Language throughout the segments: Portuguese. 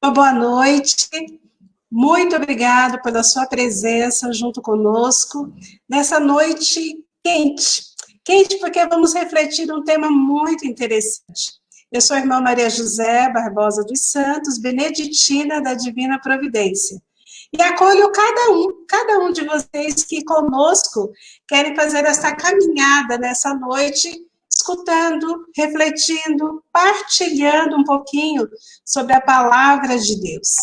Uma boa noite. Muito obrigado pela sua presença junto conosco nessa noite quente. Quente porque vamos refletir um tema muito interessante. Eu sou a irmã Maria José Barbosa dos Santos, beneditina da Divina Providência. E acolho cada um de vocês que conosco querem fazer essa caminhada nessa noite, escutando, refletindo, partilhando um pouquinho sobre a palavra de Deus.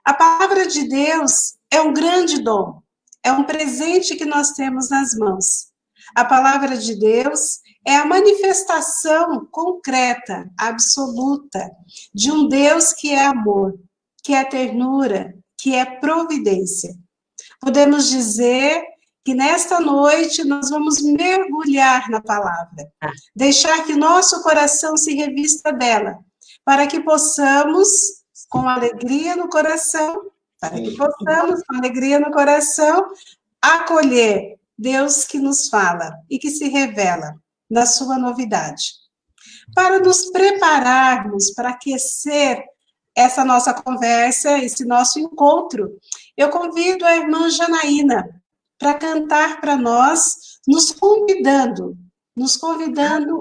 A palavra de Deus é um grande dom, é um presente que nós temos nas mãos. A palavra de Deus é a manifestação concreta, absoluta, de um Deus que é amor, que é ternura, que é providência. Podemos dizer que nesta noite nós vamos mergulhar na palavra, deixar que nosso coração se revista dela, para que possamos, com alegria no coração, acolher Deus que nos fala e que se revela na sua novidade. Para nos prepararmos, para aquecer essa nossa conversa, esse nosso encontro, eu convido a irmã Janaína para cantar para nós, nos convidando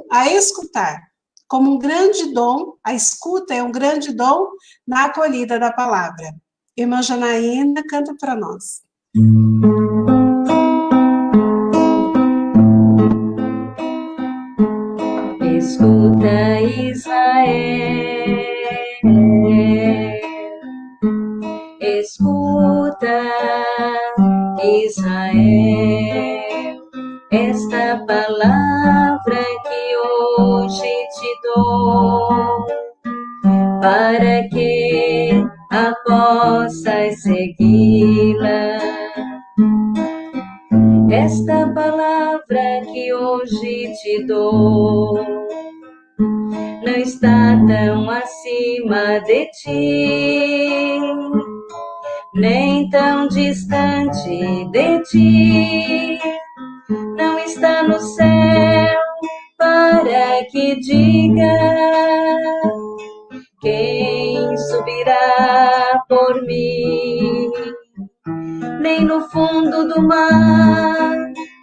a escutar. Como um grande dom, a escuta é um grande dom na acolhida da palavra. Irmã Janaína, canta para nós. Escuta, Israel, escuta, Israel, esta palavra que hoje te dou, para que a possas segui-la. Esta palavra que hoje te dou não está tão acima de ti, nem tão distante de ti. Não está no céu para que diga quem subirá por mim, nem no fundo do mar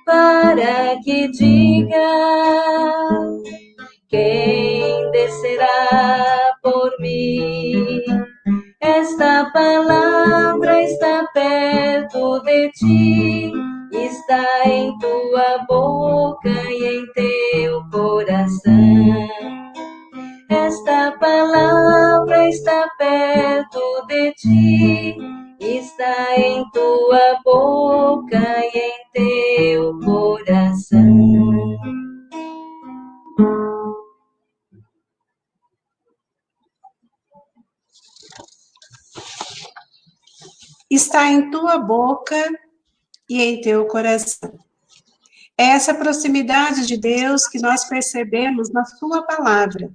para que diga quem descerá por mim. Esta palavra está perto de ti, está em tua boca e em teu coração. Esta palavra está perto de ti, está em tua boca e em teu coração. Está em tua boca e em teu coração. É essa proximidade de Deus que nós percebemos na sua palavra.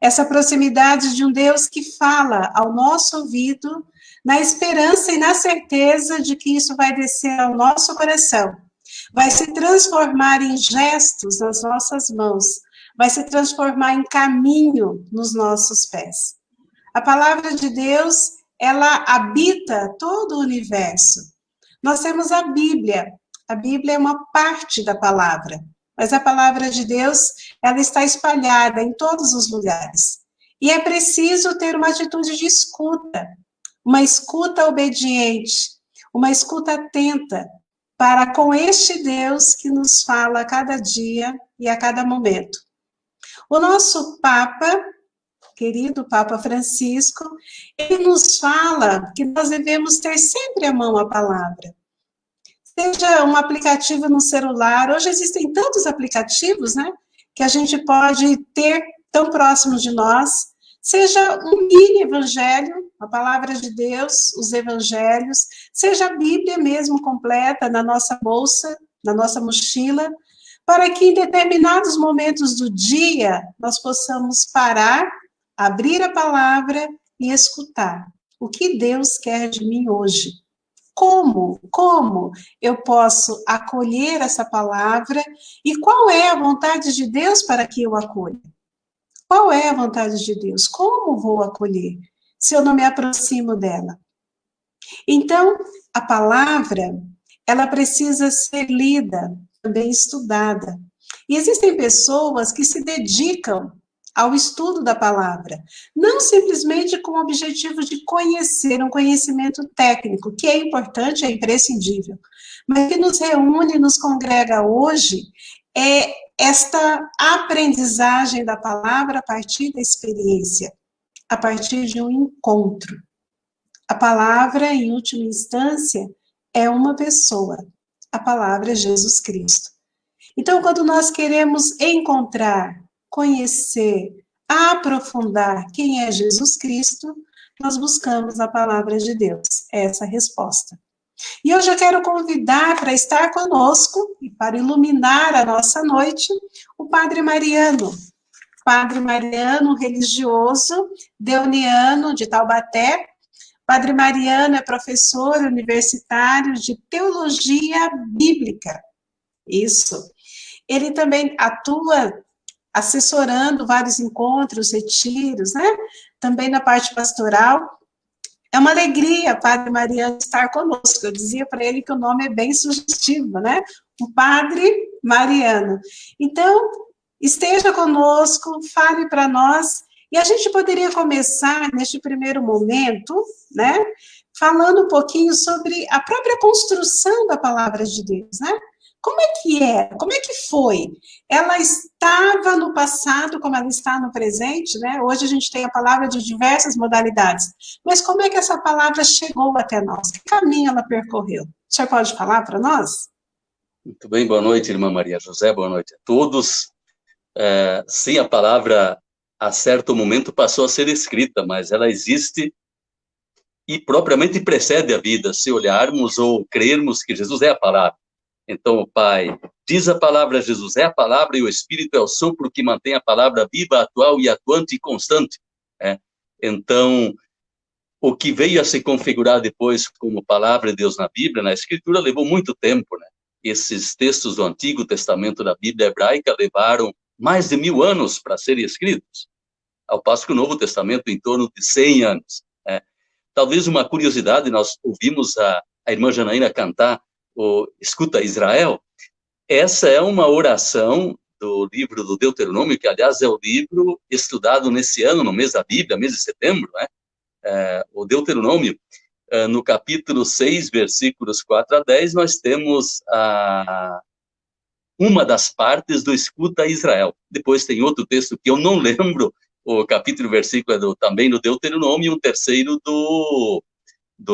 Essa proximidade de um Deus que fala ao nosso ouvido, na esperança e na certeza de que isso vai descer ao nosso coração, vai se transformar em gestos nas nossas mãos, vai se transformar em caminho nos nossos pés. A palavra de Deus, ela habita todo o universo. Nós temos a Bíblia é uma parte da palavra, mas a palavra de Deus, ela está espalhada em todos os lugares. E é preciso ter uma atitude de escuta, uma escuta obediente, uma escuta atenta, para com este Deus que nos fala a cada dia e a cada momento. O nosso Papa, querido Papa Francisco, ele nos fala que nós devemos ter sempre à mão a palavra. Seja um aplicativo no celular, hoje existem tantos aplicativos, né, que a gente pode ter tão próximos de nós, seja um mini evangelho, a palavra de Deus, os evangelhos, seja a Bíblia mesmo completa na nossa bolsa, na nossa mochila, para que em determinados momentos do dia nós possamos parar, abrir a palavra e escutar o que Deus quer de mim hoje. Como eu posso acolher essa palavra e qual é a vontade de Deus para que eu acolha? Qual é a vontade de Deus? Como vou acolher? se eu não me aproximo dela? Então, a palavra, ela precisa ser lida, também estudada. E existem pessoas que se dedicam ao estudo da palavra, não simplesmente com o objetivo de conhecer, um conhecimento técnico, que é importante, é imprescindível, mas que nos reúne, nos congrega hoje, é esta aprendizagem da palavra a partir da experiência, a partir de um encontro. A palavra, em última instância, é uma pessoa. A palavra é Jesus Cristo. Então, quando nós queremos encontrar, conhecer, aprofundar quem é Jesus Cristo, nós buscamos a palavra de Deus. Essa é a resposta. E hoje eu quero convidar para estar conosco e para iluminar a nossa noite o Padre Mariano. Padre Mariano, religioso, deoniano de Taubaté. Padre Mariano é professor universitário de teologia bíblica. Isso. Ele também atua assessorando vários encontros, retiros, né? Também na parte pastoral. É uma alegria, Padre Mariano, estar conosco. Eu dizia para ele que o nome é bem sugestivo, né? O Padre Mariano. Então, esteja conosco, fale para nós. E a gente poderia começar, neste primeiro momento, né? Falando um pouquinho sobre a própria construção da palavra de Deus, né? Como é que é? Como é que foi? Ela estava no passado, como ela está no presente, né? Hoje a gente tem a palavra de diversas modalidades. Mas como é que essa palavra chegou até nós? Que caminho ela percorreu? O senhor pode falar para nós? Muito bem, boa noite, irmã Maria José, boa noite a todos. Sim, a palavra, a certo momento, passou a ser escrita, mas ela existe e propriamente precede a vida, se olharmos ou crermos que Jesus é a palavra. Então, o Pai diz a palavra, Jesus é a palavra, e o Espírito é o sopro que mantém a palavra viva, atual e atuante e constante. Então, o que veio a se configurar depois como palavra de Deus na Bíblia, na Escritura, levou muito tempo, né? Esses textos do Antigo Testamento da Bíblia hebraica levaram mais de 1000 anos para serem escritos, ao passo que o Novo Testamento em torno de 100 anos. Talvez uma curiosidade, nós ouvimos a irmã Janaína cantar Escuta Israel. Essa é uma oração do livro do Deuteronômio, que aliás é o livro estudado nesse ano, no mês da Bíblia, mês de setembro, né? O Deuteronômio, no capítulo 6, versículos 4 a 10, nós temos uma das partes do Escuta Israel. Depois tem outro texto que eu não lembro, o capítulo e versículo também do Deuteronômio, e um terceiro do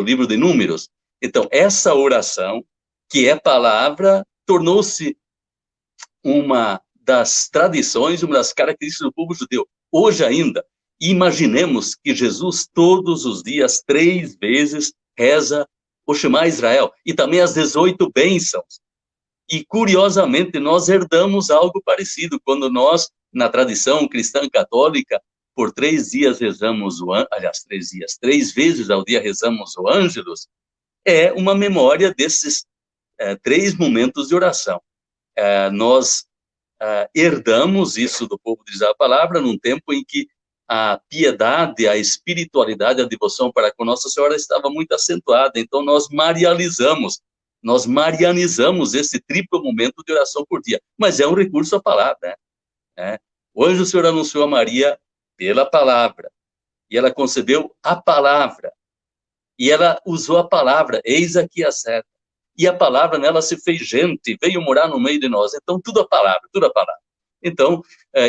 livro de Números. Então, essa oração, que é palavra, tornou-se uma das tradições, uma das características do povo judeu. Hoje ainda, imaginemos que Jesus todos os dias, 3 vezes, reza o Shema Israel, e também as 18 bênçãos. E, curiosamente, nós herdamos algo parecido, quando nós, na tradição cristã católica, por 3 dias rezamos aliás, 3 dias, 3 vezes ao dia rezamos o Ângelus, é uma memória desses 3 momentos de oração. Nós herdamos isso do povo de Israel, a palavra, num tempo em que a piedade, a espiritualidade, a devoção para com Nossa Senhora estava muito acentuada. Então, nós marianizamos esse triplo momento de oração por dia. Mas é um recurso à palavra, né? O anjo do Senhor anunciou a Maria pela palavra, e ela concebeu a palavra, e ela usou a palavra, eis aqui a serva. E a palavra nela se fez gente, veio morar no meio de nós. Então, tudo a palavra, tudo a palavra. Então,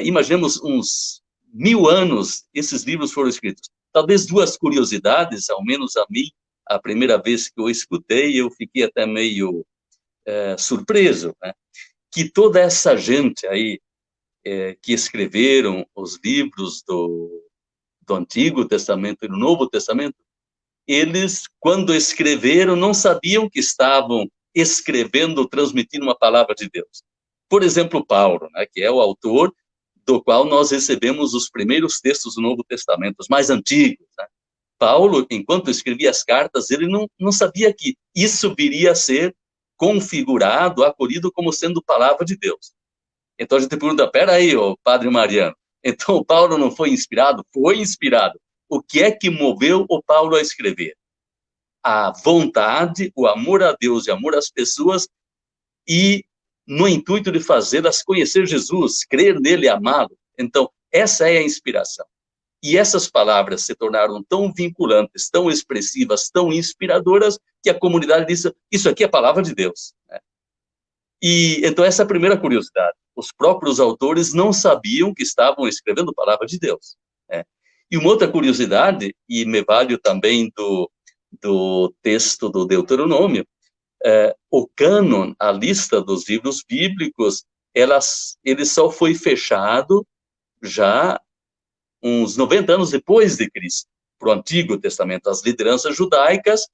imaginemos uns 1000 anos, esses livros foram escritos. Talvez 2 curiosidades, ao menos a mim, a primeira vez que eu escutei, eu fiquei até meio surpreso, né? Que toda essa gente aí, que escreveram os livros do Antigo Testamento e do Novo Testamento, eles, quando escreveram, não sabiam que estavam escrevendo, transmitindo uma palavra de Deus. Por exemplo, Paulo, né, que é o autor do qual nós recebemos os primeiros textos do Novo Testamento, os mais antigos, né? Paulo, enquanto escrevia as cartas, ele não sabia que isso viria a ser configurado, acolhido como sendo palavra de Deus. Então a gente pergunta, peraí, Padre Mariano, então Paulo não foi inspirado? Foi inspirado, o que é que moveu o Paulo a escrever? A vontade, o amor a Deus e amor às pessoas, e no intuito de fazê-las conhecer Jesus, crer nele e amá-lo. Então, essa é a inspiração. E essas palavras se tornaram tão vinculantes, tão expressivas, tão inspiradoras, que a comunidade disse, isso aqui é a palavra de Deus. E então essa é a primeira curiosidade. Os próprios autores não sabiam que estavam escrevendo a palavra de Deus. E uma outra curiosidade, e me vale também do texto do Deuteronômio, o cânon, a lista dos livros bíblicos, ele só foi fechado já uns 90 anos depois de Cristo, para o Antigo Testamento. As lideranças judaicas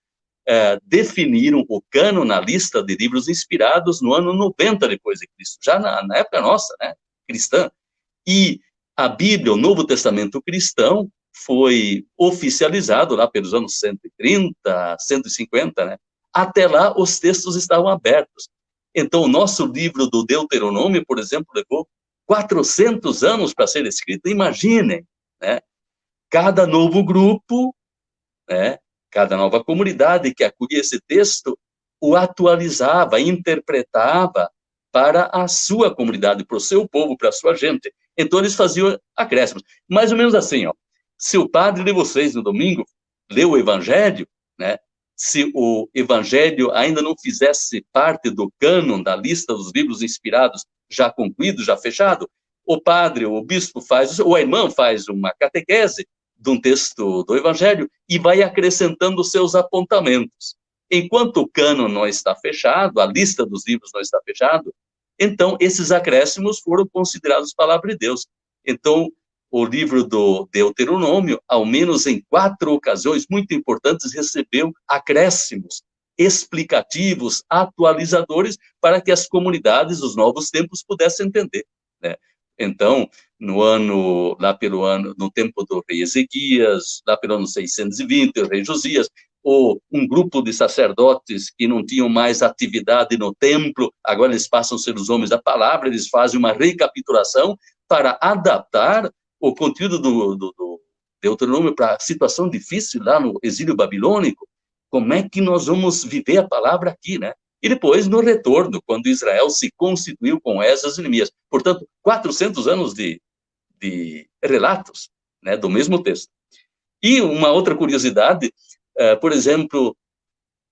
definiram o cânon na lista de livros inspirados no ano 90 depois de Cristo, já na época nossa, né, cristã. E a Bíblia, o Novo Testamento cristão, foi oficializado lá pelos anos 130, 150, né? Até lá os textos estavam abertos. Então o nosso livro do Deuteronômio, por exemplo, levou 400 anos para ser escrito. Imaginem, né? Cada novo grupo, né? Cada nova comunidade que acolhia esse texto, o atualizava, interpretava para a sua comunidade, para o seu povo, para a sua gente. Então eles faziam acréscimos. Mais ou menos assim, ó. Se o padre de vocês no domingo leu o Evangelho, né? Se o Evangelho ainda não fizesse parte do cânon, da lista dos livros inspirados, já concluído, já fechado, o padre, o bispo faz, ou a irmã faz uma catequese de um texto do Evangelho e vai acrescentando seus apontamentos. Enquanto o cânon não está fechado, a lista dos livros não está fechada, então esses acréscimos foram considerados palavra de Deus. Então, o livro do Deuteronômio, ao menos em 4 ocasiões muito importantes, recebeu acréscimos explicativos, atualizadores, para que as comunidades dos novos tempos pudessem entender, né? Então, no tempo do rei Ezequias, lá pelo ano 620, o rei Josias, ou um grupo de sacerdotes que não tinham mais atividade no templo, agora eles passam a ser os homens da palavra, eles fazem uma recapitulação para adaptar o conteúdo do Deuteronômio para a situação difícil lá no exílio babilônico. Como é que nós vamos viver a palavra aqui, né? E depois, no retorno, quando Israel se constituiu com Esdras e Neemias. Portanto, 400 anos de relatos, né, do mesmo texto. E uma outra curiosidade, por exemplo,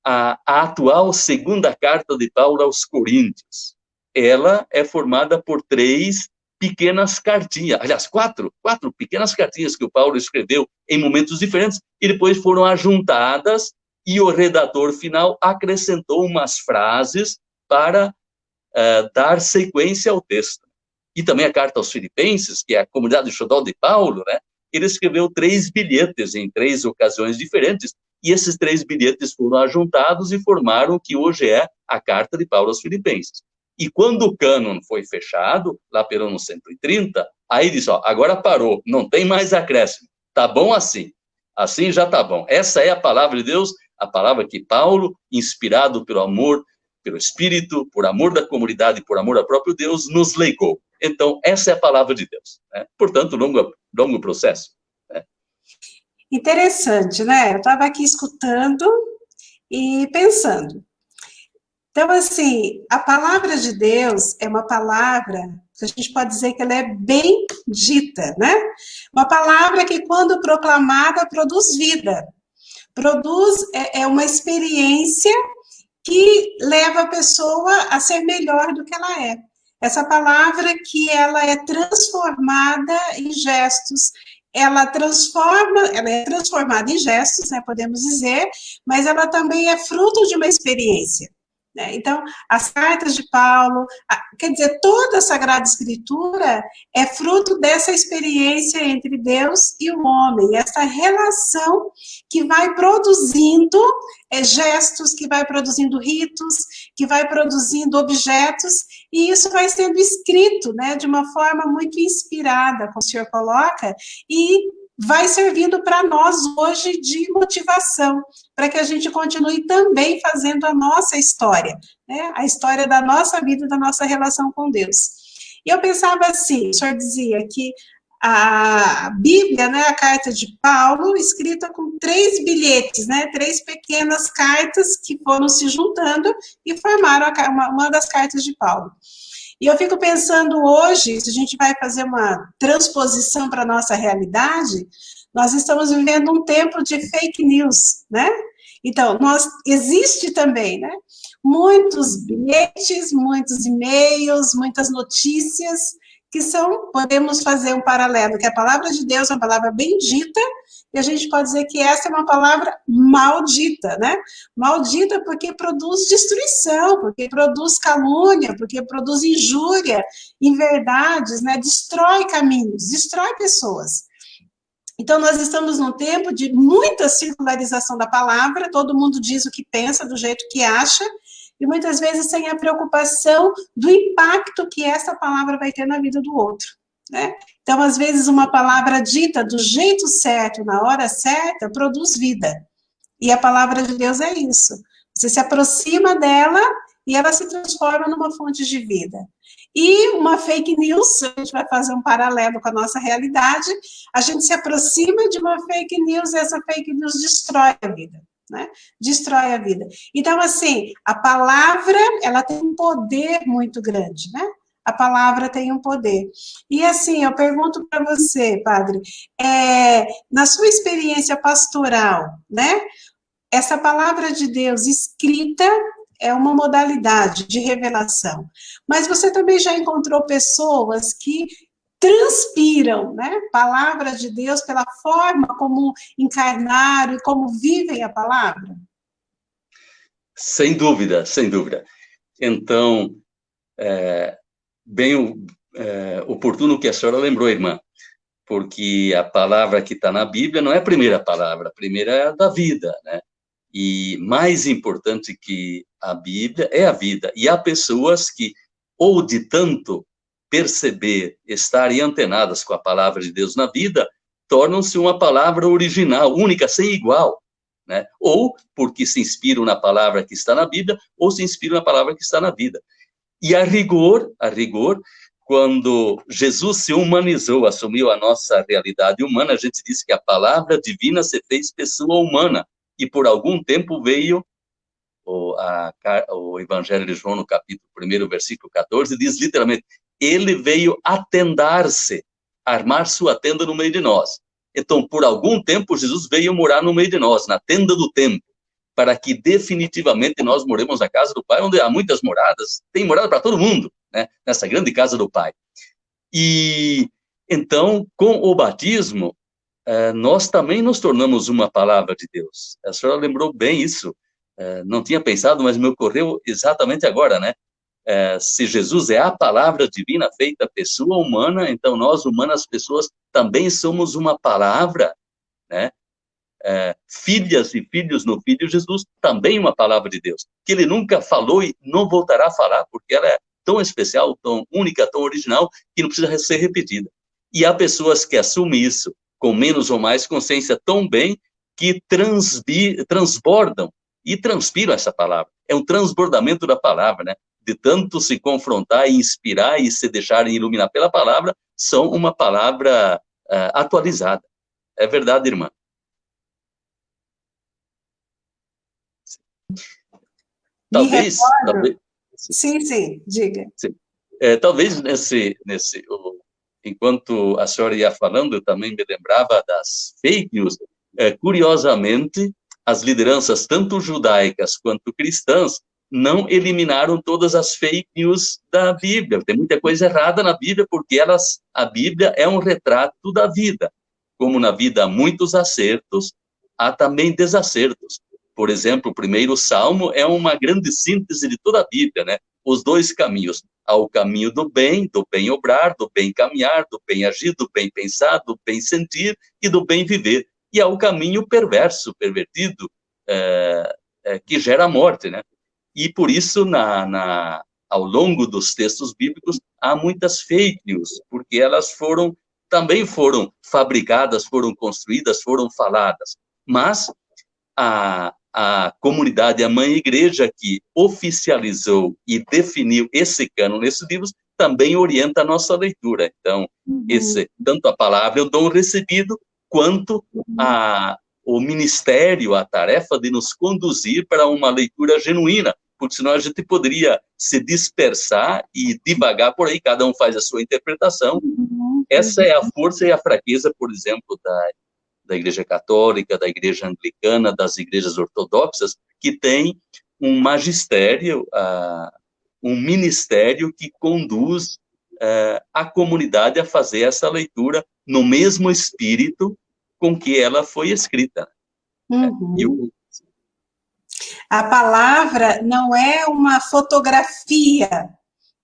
a atual segunda carta de Paulo aos Coríntios, ela é formada por 3 pequenas cartinhas, aliás, quatro pequenas cartinhas que o Paulo escreveu em momentos diferentes, e depois foram ajuntadas, e o redator final acrescentou umas frases para dar sequência ao texto. E também a carta aos Filipenses, que é a comunidade xodó de Paulo, né? Ele escreveu 3 bilhetes em 3 ocasiões diferentes, e esses 3 bilhetes foram ajuntados e formaram o que hoje é a carta de Paulo aos Filipenses. E quando o cânon foi fechado, lá pelo ano 130, aí disse, ó, agora parou, não tem mais acréscimo, tá bom assim já tá bom. Essa é a palavra de Deus, a palavra que Paulo, inspirado pelo amor, pelo Espírito, por amor da comunidade, por amor ao próprio Deus, nos legou. Então, essa é a palavra de Deus, né? Portanto, longo processo, né? Interessante, né? Eu estava aqui escutando e pensando. Então, assim, a palavra de Deus é uma palavra que a gente pode dizer que ela é bem dita, né? Uma palavra que, quando proclamada, produz vida. É uma experiência que leva a pessoa a ser melhor do que ela é. Essa palavra que ela é transformada em gestos, ela é transformada em gestos, né, podemos dizer, mas ela também é fruto de uma experiência. Então, as cartas de Paulo, quer dizer, toda a Sagrada Escritura é fruto dessa experiência entre Deus e o homem, essa relação que vai produzindo gestos, que vai produzindo ritos, que vai produzindo objetos, e isso vai sendo escrito, né, de uma forma muito inspirada, como o senhor coloca, e vai servindo para nós hoje de motivação, para que a gente continue também fazendo a nossa história, né? A história da nossa vida, da nossa relação com Deus. E eu pensava assim, o senhor dizia que a Bíblia, né, a carta de Paulo, escrita com 3 bilhetes, né, 3 pequenas cartas que foram se juntando e formaram uma das cartas de Paulo. E eu fico pensando hoje, se a gente vai fazer uma transposição para a nossa realidade, nós estamos vivendo um tempo de fake news, né? Então, existe também, né? Muitos bilhetes, muitos e-mails, muitas notícias, que podemos fazer um paralelo, que a palavra de Deus é uma palavra bendita, e a gente pode dizer que essa é uma palavra maldita, né? Maldita porque produz destruição, porque produz calúnia, porque produz injúria, inverdades, né? Destrói caminhos, destrói pessoas. Então, nós estamos num tempo de muita circularização da palavra, todo mundo diz o que pensa, do jeito que acha, e muitas vezes sem a preocupação do impacto que essa palavra vai ter na vida do outro, né? Então, às vezes, uma palavra dita do jeito certo, na hora certa, produz vida. E a palavra de Deus é isso. Você se aproxima dela e ela se transforma numa fonte de vida. E uma fake news, a gente vai fazer um paralelo com a nossa realidade, a gente se aproxima de uma fake news e essa fake news destrói a vida, né? Destrói a vida. Então, assim, a palavra, ela tem um poder muito grande, né? A palavra tem um poder. E assim, eu pergunto para você, padre, na sua experiência pastoral, né? Essa palavra de Deus escrita é uma modalidade de revelação. Mas você também já encontrou pessoas que transpiram, né? Palavra de Deus pela forma como encarnaram e como vivem a palavra? Sem dúvida, sem dúvida. Então, bem oportuno que a senhora lembrou, irmã, porque a palavra que está na Bíblia não é a primeira palavra, a primeira é a da vida, né? E mais importante que a Bíblia é a vida. E há pessoas que, ou de tanto perceber, estarem antenadas com a palavra de Deus na vida, tornam-se uma palavra original, única, sem igual, né? Ou porque se inspiram na palavra que está na Bíblia, ou se inspiram na palavra que está na vida. E a rigor, quando Jesus se humanizou, assumiu a nossa realidade humana, a gente disse que a palavra divina se fez pessoa humana. E por algum tempo veio, o Evangelho de João, no capítulo 1, versículo 14, diz literalmente, ele veio atendar-se, armar sua tenda no meio de nós. Então, por algum tempo, Jesus veio morar no meio de nós, na tenda do templo, para que definitivamente nós moremos na casa do Pai, onde há muitas moradas, tem morada para todo mundo, né? Nessa grande casa do Pai. E, então, com o batismo, nós também nos tornamos uma palavra de Deus. A senhora lembrou bem isso. Não tinha pensado, mas me ocorreu exatamente agora, né? Se Jesus é a palavra divina feita pessoa humana, então nós, humanas pessoas, também somos uma palavra, né? Filhas e filhos no Filho Jesus, também uma palavra de Deus, que ele nunca falou e não voltará a falar, porque ela é tão especial, tão única, tão original, que não precisa ser repetida. E há pessoas que assumem isso com menos ou mais consciência tão bem, que transbordam e transpiram essa palavra. É um transbordamento da palavra, né? De tanto se confrontar e inspirar e se deixarem iluminar pela palavra, são uma palavra atualizada. É verdade, irmã. Talvez... Sim, diga. Sim. Talvez enquanto a senhora ia falando, eu também me lembrava das fake news. Curiosamente, as lideranças, tanto judaicas quanto cristãs, não eliminaram todas as fake news da Bíblia. Tem muita coisa errada na Bíblia, porque a Bíblia é um retrato da vida. Como na vida há muitos acertos, há também desacertos. Por exemplo, o primeiro Salmo é uma grande síntese de toda a Bíblia, né? Os 2 caminhos. Há o caminho do bem obrar, do bem caminhar, do bem agir, do bem pensar, do bem sentir e do bem viver. E há o caminho perverso, pervertido, que gera a morte, né? E por isso, ao longo dos textos bíblicos, há muitas fake news, porque elas também foram fabricadas, foram construídas, foram faladas. Mas a comunidade, a mãe igreja que oficializou e definiu esse cânon nesses livros, também orienta a nossa leitura. Então, tanto a palavra é o dom recebido, quanto o ministério, a tarefa de nos conduzir para uma leitura genuína, porque senão a gente poderia se dispersar e divagar por aí, cada um faz a sua interpretação. Essa é a força e a fraqueza, por exemplo, da Igreja Católica, da Igreja Anglicana, das igrejas ortodoxas, que tem um magistério, um ministério que conduz a comunidade a fazer essa leitura no mesmo espírito com que ela foi escrita. A palavra não é uma fotografia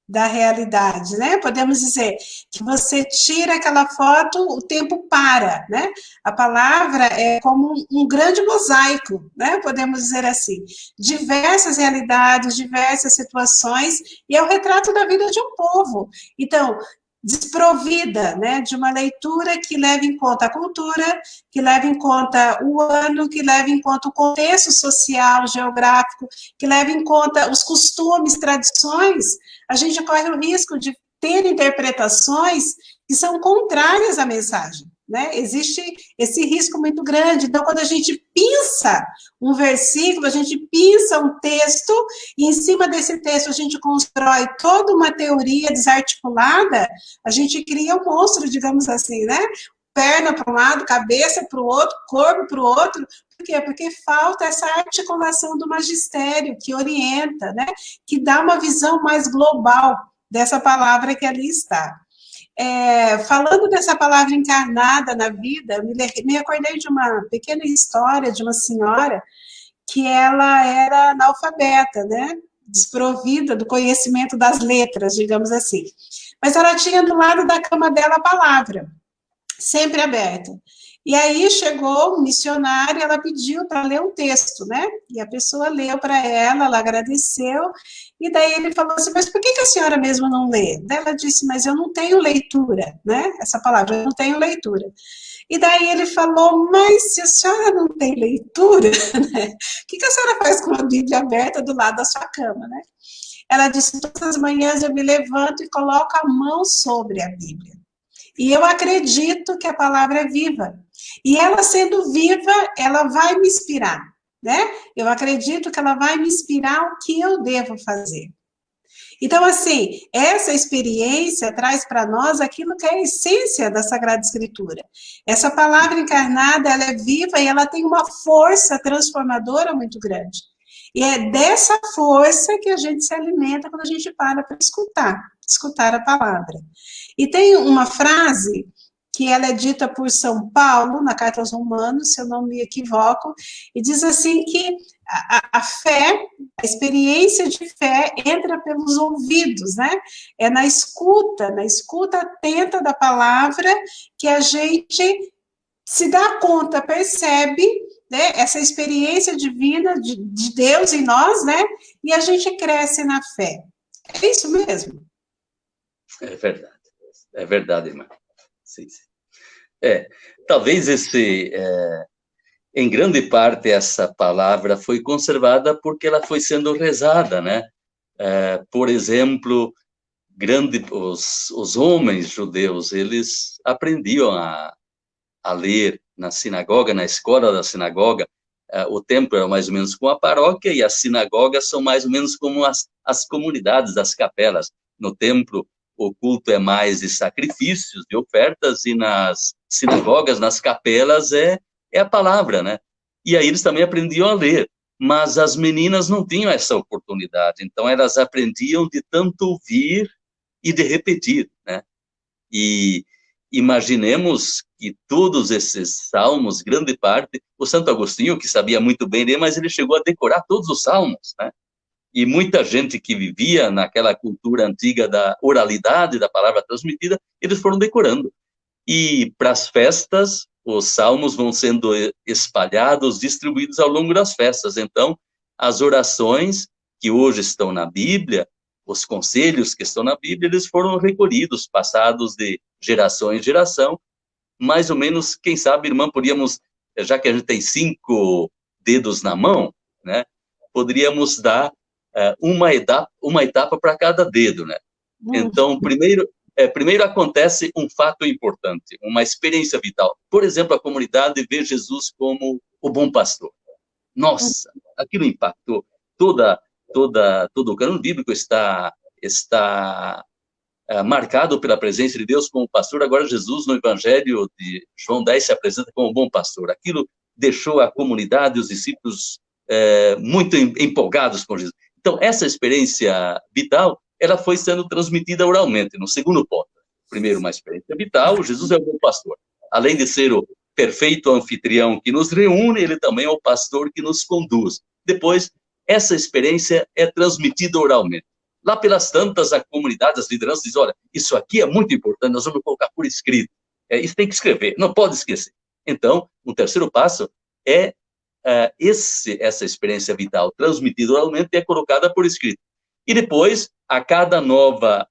da realidade, né? Podemos dizer que você tira aquela foto, o tempo para, né? A palavra é como um grande mosaico, né? Podemos dizer assim, diversas realidades, diversas situações, e é o retrato da vida de um povo. Então, desprovida, né, de uma leitura que leve em conta a cultura, que leve em conta o ano, que leve em conta o contexto social, geográfico, que leve em conta os costumes, tradições, a gente corre o risco de ter interpretações que são contrárias à mensagem, né? Existe esse risco muito grande. Então, quando a gente pinça um versículo, a gente pinça um texto, e em cima desse texto a gente constrói toda uma teoria desarticulada, a gente cria um monstro, digamos assim, né? Perna para um lado, cabeça para o outro, corpo para o outro. Por quê? Porque falta essa articulação do magistério que orienta, né? Que dá uma visão mais global dessa palavra que ali está. Falando dessa palavra encarnada na vida, me acordei de uma pequena história de uma senhora que ela era analfabeta, né? Desprovida do conhecimento das letras, digamos assim. Mas ela tinha do lado da cama dela a palavra, sempre aberta. E aí chegou um missionário, ela pediu para ler um texto, né? E a pessoa leu para ela agradeceu, e daí ele falou assim, mas por que a senhora mesmo não lê? Daí ela disse, mas eu não tenho leitura, né? Essa palavra, eu não tenho leitura. E daí ele falou, mas se a senhora não tem leitura, né? O que a senhora faz com a Bíblia aberta do lado da sua cama, né? Ela disse, todas as manhãs eu me levanto e coloco a mão sobre a Bíblia. E eu acredito que a palavra é viva. E ela sendo viva, ela vai me inspirar, né? Eu acredito que ela vai me inspirar o que eu devo fazer. Então, assim, essa experiência traz para nós aquilo que é a essência da Sagrada Escritura. Essa palavra encarnada, ela é viva e ela tem uma força transformadora muito grande. E é dessa força que a gente se alimenta quando a gente para escutar a palavra. E tem uma frase que ela é dita por São Paulo, na Carta aos Romanos, se eu não me equivoco, e diz assim que a fé, a experiência de fé entra pelos ouvidos, né? É na escuta atenta da palavra que a gente se dá conta, percebe, né, essa experiência divina de Deus em nós, né? E a gente cresce na fé. É isso mesmo? É verdade, irmã. Sim. Talvez em grande parte essa palavra foi conservada porque ela foi sendo rezada, né? Por exemplo, os homens judeus, eles aprendiam a ler na sinagoga, na escola da sinagoga. O templo era mais ou menos como a paróquia e as sinagogas são mais ou menos como as comunidades, as capelas. No templo, o culto é mais de sacrifícios, de ofertas, e nas sinagogas, nas capelas, é a palavra, né? E aí eles também aprendiam a ler, mas as meninas não tinham essa oportunidade, então elas aprendiam de tanto ouvir e de repetir, né? E imaginemos que todos esses salmos, grande parte, o Santo Agostinho, que sabia muito bem ler, mas ele chegou a decorar todos os salmos, né? E muita gente que vivia naquela cultura antiga da oralidade, da palavra transmitida, eles foram decorando. E para as festas, os salmos vão sendo espalhados, distribuídos ao longo das festas. Então, as orações que hoje estão na Bíblia, os conselhos que estão na Bíblia, eles foram recolhidos, passados de geração em geração. Mais ou menos, quem sabe, irmã, podíamos, já que a gente tem 5 dedos na mão, né, poderíamos dar uma etapa para cada dedo, né? Então, primeiro acontece um fato importante, uma experiência vital. Por exemplo, a comunidade vê Jesus como o bom pastor. Nossa, aquilo impactou. Todo o cânon bíblico está marcado pela presença de Deus como pastor. Agora Jesus, no Evangelho de João 10, se apresenta como bom pastor. Aquilo deixou a comunidade, os discípulos, muito empolgados com Jesus. Então, essa experiência vital, ela foi sendo transmitida oralmente, no segundo ponto. Primeiro, uma experiência vital, Jesus é o bom pastor. Além de ser o perfeito anfitrião que nos reúne, ele também é o pastor que nos conduz. Depois, essa experiência é transmitida oralmente. Lá pelas tantas, a comunidade, as lideranças dizem, olha, isso aqui é muito importante, nós vamos colocar por escrito. Isso tem que escrever, não pode esquecer. Então, o terceiro passo é essa experiência vital transmitida oralmente é colocada por escrito. E depois, a cada nova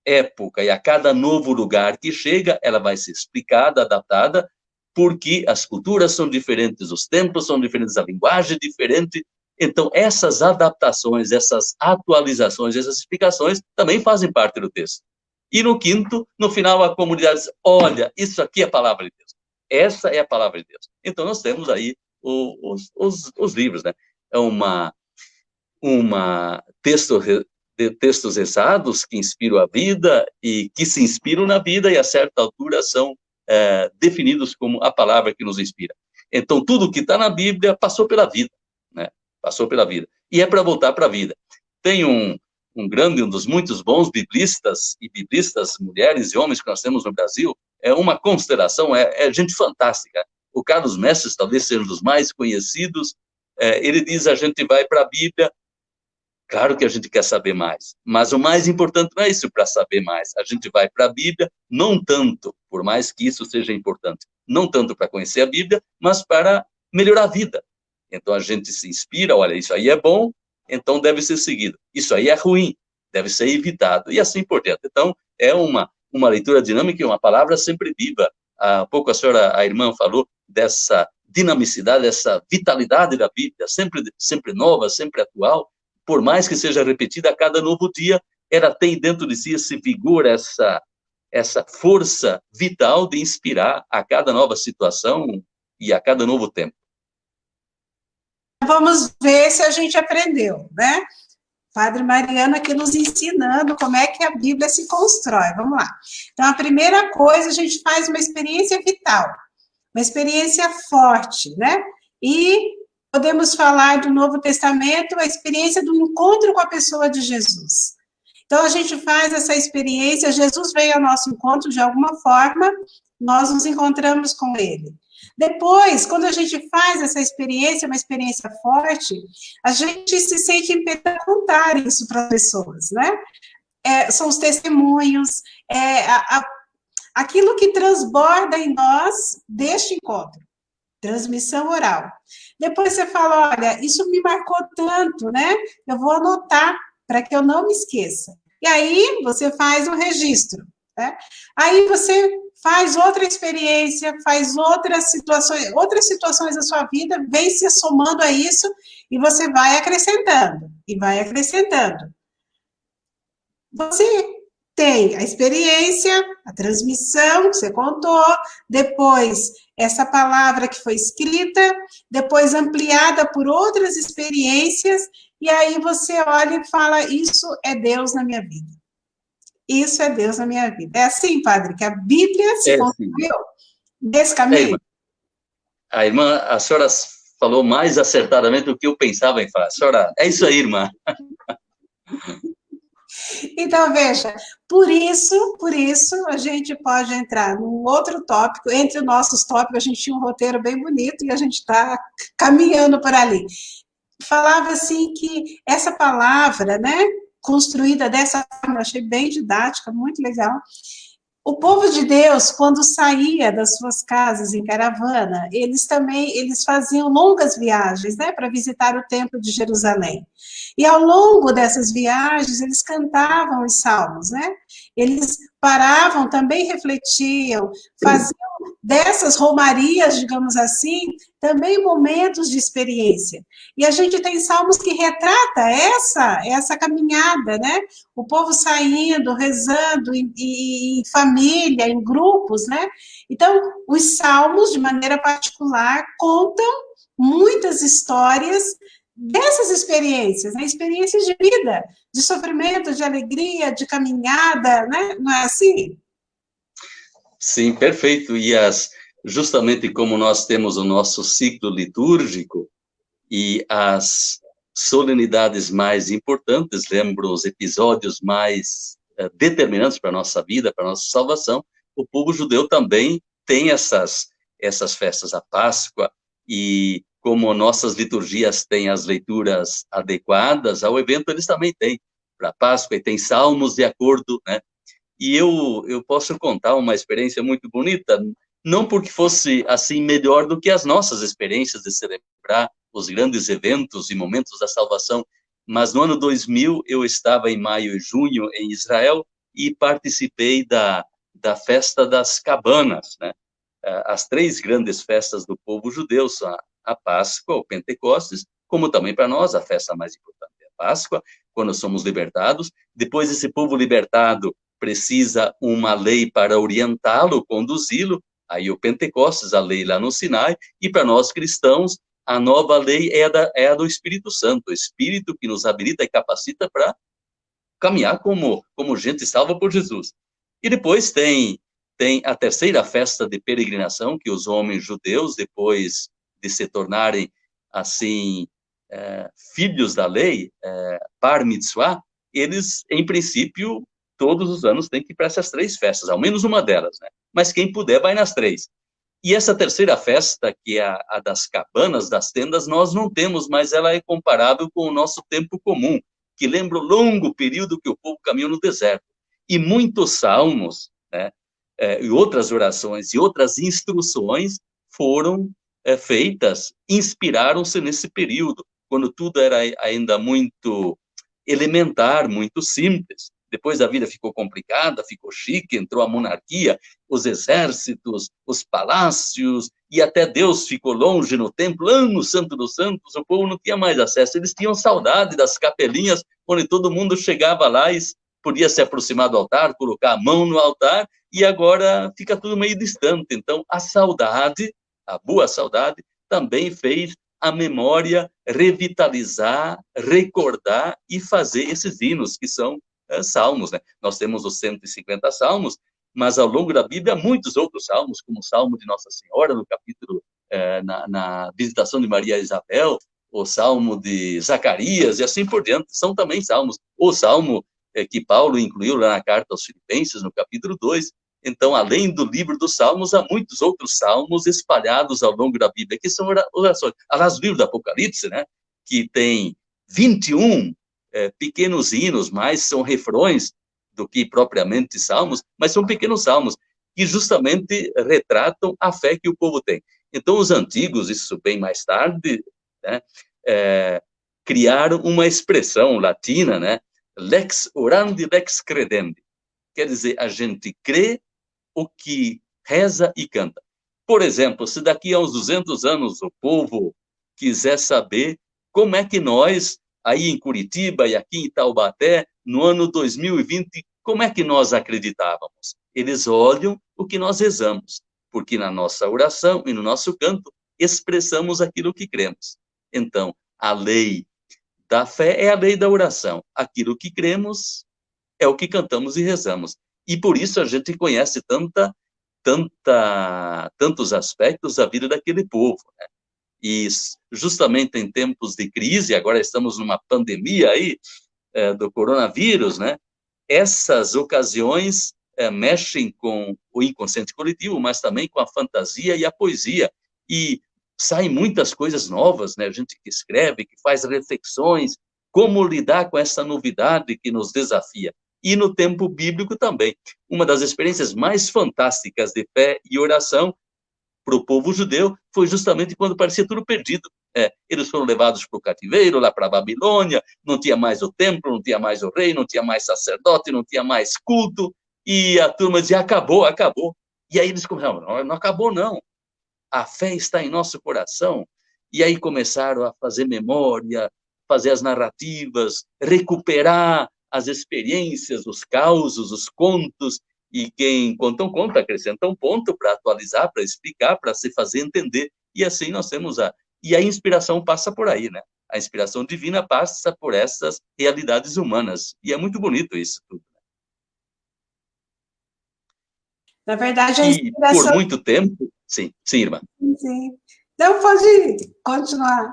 época e a cada novo lugar que chega, ela vai ser explicada, adaptada, porque as culturas são diferentes, os tempos são diferentes, a linguagem é diferente. Então, essas adaptações, essas atualizações, essas explicações também fazem parte do texto. E no quinto, no final, a comunidade diz, olha, isso aqui é a palavra de Deus. Essa é a palavra de Deus. Então, nós temos aí os livros, né? É textos rezados que inspiram a vida e que se inspiram na vida e, a certa altura, são definidos como a palavra que nos inspira. Então, tudo que está na Bíblia passou pela vida, né? Passou pela vida. E é para voltar para a vida. Tem um dos muitos bons biblistas, mulheres e homens que nós temos no Brasil, é uma constelação, é gente fantástica. O Carlos Mestres, talvez seja um dos mais conhecidos, ele diz, a gente vai para a Bíblia, claro que a gente quer saber mais, mas o mais importante não é isso para saber mais. A gente vai para a Bíblia, não tanto, por mais que isso seja importante, não tanto para conhecer a Bíblia, mas para melhorar a vida. Então a gente se inspira, olha, isso aí é bom, então deve ser seguido. Isso aí é ruim, deve ser evitado, e assim por diante. Então, é uma leitura dinâmica e uma palavra sempre viva. Há pouco a irmã falou dessa dinamicidade, dessa vitalidade da Bíblia, sempre nova, sempre atual, por mais que seja repetida a cada novo dia, ela tem dentro de si esse vigor, essa força vital de inspirar a cada nova situação e a cada novo tempo. Vamos ver se a gente aprendeu, né? Padre Mariano aqui nos ensinando como é que a Bíblia se constrói. Vamos lá. Então, a primeira coisa, a gente faz uma experiência vital, uma experiência forte, né? E podemos falar do Novo Testamento, a experiência do encontro com a pessoa de Jesus. Então, a gente faz essa experiência, Jesus veio ao nosso encontro de alguma forma, nós nos encontramos com ele. Depois, quando a gente faz essa experiência, uma experiência forte, a gente se sente impedido a contar isso para as pessoas, né? São os testemunhos, aquilo que transborda em nós deste encontro, transmissão oral. Depois você fala, olha, isso me marcou tanto, né? Eu vou anotar para que eu não me esqueça. E aí você faz um registro, né? Aí você faz outra experiência, faz outras situações da sua vida, vem se somando a isso, e você vai acrescentando, e vai acrescentando. Você tem a experiência, a transmissão, que você contou, depois essa palavra que foi escrita, depois ampliada por outras experiências, e aí você olha e fala, isso é Deus na minha vida. Isso é Deus na minha vida. É assim, padre, que a Bíblia se construiu nesse caminho? A senhora falou mais acertadamente do que eu pensava em falar. A senhora, é isso aí, irmã. Então, veja, por isso, a gente pode entrar num outro tópico. Entre os nossos tópicos, a gente tinha um roteiro bem bonito e a gente está caminhando por ali. Falava assim que essa palavra, né, construída dessa forma, achei bem didática, muito legal. O povo de Deus, quando saía das suas casas em caravana, eles faziam longas viagens, né, para visitar o templo de Jerusalém. E ao longo dessas viagens, eles cantavam os salmos, né? Eles paravam, também refletiam, faziam dessas romarias, digamos assim, também momentos de experiência. E a gente tem salmos que retrata essa caminhada, né? O povo saindo, rezando em família, em grupos, né? Então, os salmos, de maneira particular, contam muitas histórias dessas experiências, né? Experiências de vida, de sofrimento, de alegria, de caminhada, né? Não é assim? Sim, perfeito. E justamente como nós temos o nosso ciclo litúrgico e as solenidades mais importantes, lembro os episódios mais determinantes para a nossa vida, para a nossa salvação, o povo judeu também tem essas festas, a Páscoa, e como nossas liturgias têm as leituras adequadas ao evento, eles também têm para a Páscoa, e tem salmos de acordo, né? E eu posso contar uma experiência muito bonita, não porque fosse assim melhor do que as nossas experiências de celebrar os grandes eventos e momentos da salvação, mas no ano 2000 eu estava em maio e junho em Israel e participei da festa das cabanas, né? As 3 grandes festas do povo judeu são a Páscoa, o Pentecostes, como também para nós a festa mais importante é a Páscoa, quando somos libertados. Depois esse povo libertado precisa uma lei para orientá-lo, conduzi-lo, aí o Pentecostes, a lei lá no Sinai, e para nós cristãos, a nova lei é a do Espírito Santo, o Espírito que nos habilita e capacita para caminhar como gente salva por Jesus. E depois tem a terceira festa de peregrinação, que os homens judeus, depois de se tornarem, assim, filhos da lei, par mitzvah, eles, em princípio, todos os anos têm que ir para essas 3 festas, ao menos uma delas, né? Mas quem puder vai nas 3. E essa terceira festa, que é a das cabanas, das tendas, nós não temos, mas ela é comparável com o nosso tempo comum, que lembra o longo período que o povo caminhou no deserto. E muitos salmos, né, e outras orações e outras instruções foram feitas, inspiraram-se nesse período, quando tudo era ainda muito elementar, muito simples. Depois a vida ficou complicada, ficou chique, entrou a monarquia, os exércitos, os palácios, e até Deus ficou longe no templo, lá no Santo dos Santos, o povo não tinha mais acesso, eles tinham saudade das capelinhas, onde todo mundo chegava lá e podia se aproximar do altar, colocar a mão no altar, e agora fica tudo meio distante. Então, a saudade, a boa saudade, também fez a memória revitalizar, recordar e fazer esses hinos, que são salmos, né? Nós temos os 150 salmos, mas ao longo da Bíblia, muitos outros salmos, como o Salmo de Nossa Senhora, no capítulo, na visitação de Maria a Isabel, o Salmo de Zacarias, e assim por diante, são também salmos. O Salmo que Paulo incluiu lá na carta aos Filipenses, no capítulo 2. Então, além do livro dos Salmos, há muitos outros salmos espalhados ao longo da Bíblia, que são orações. Aliás, o livro do Apocalipse, né, que tem 21 pequenos hinos, mais são refrões do que propriamente salmos, mas são pequenos salmos, que justamente retratam a fé que o povo tem. Então, os antigos, isso bem mais tarde, né, criaram uma expressão latina, né, lex orandi, lex credendi. Quer dizer, a gente crê o que reza e canta. Por exemplo, se daqui a uns 200 anos o povo quiser saber como é que nós, aí em Curitiba e aqui em Taubaté, no ano 2020, como é que nós acreditávamos? Eles olham o que nós rezamos, porque na nossa oração e no nosso canto expressamos aquilo que cremos. Então, a lei da fé é a lei da oração. Aquilo que cremos é o que cantamos e rezamos. E por isso a gente conhece tantos aspectos da vida daquele povo, né? E justamente em tempos de crise, agora estamos numa pandemia aí, do coronavírus, né? Essas ocasiões mexem com o inconsciente coletivo, mas também com a fantasia e a poesia. E saem muitas coisas novas, né? A gente que escreve, que faz reflexões, como lidar com essa novidade que nos desafia. E no tempo bíblico também. Uma das experiências mais fantásticas de fé e oração para o povo judeu foi justamente quando parecia tudo perdido. Eles foram levados para o cativeiro, lá para a Babilônia, não tinha mais o templo, não tinha mais o rei, não tinha mais sacerdote, não tinha mais culto, e a turma dizia, acabou. E aí eles começaram, não acabou não, a fé está em nosso coração. E aí começaram a fazer memória, fazer as narrativas, recuperar as experiências, os causos, os contos, e quem conta um conto acrescenta um ponto para atualizar, para explicar, para se fazer entender. E assim nós temos E a inspiração passa por aí, né? A inspiração divina passa por essas realidades humanas. E é muito bonito isso tudo. Na verdade, a E inspiração... por muito tempo... Sim, irmã. Sim. Não, pode continuar.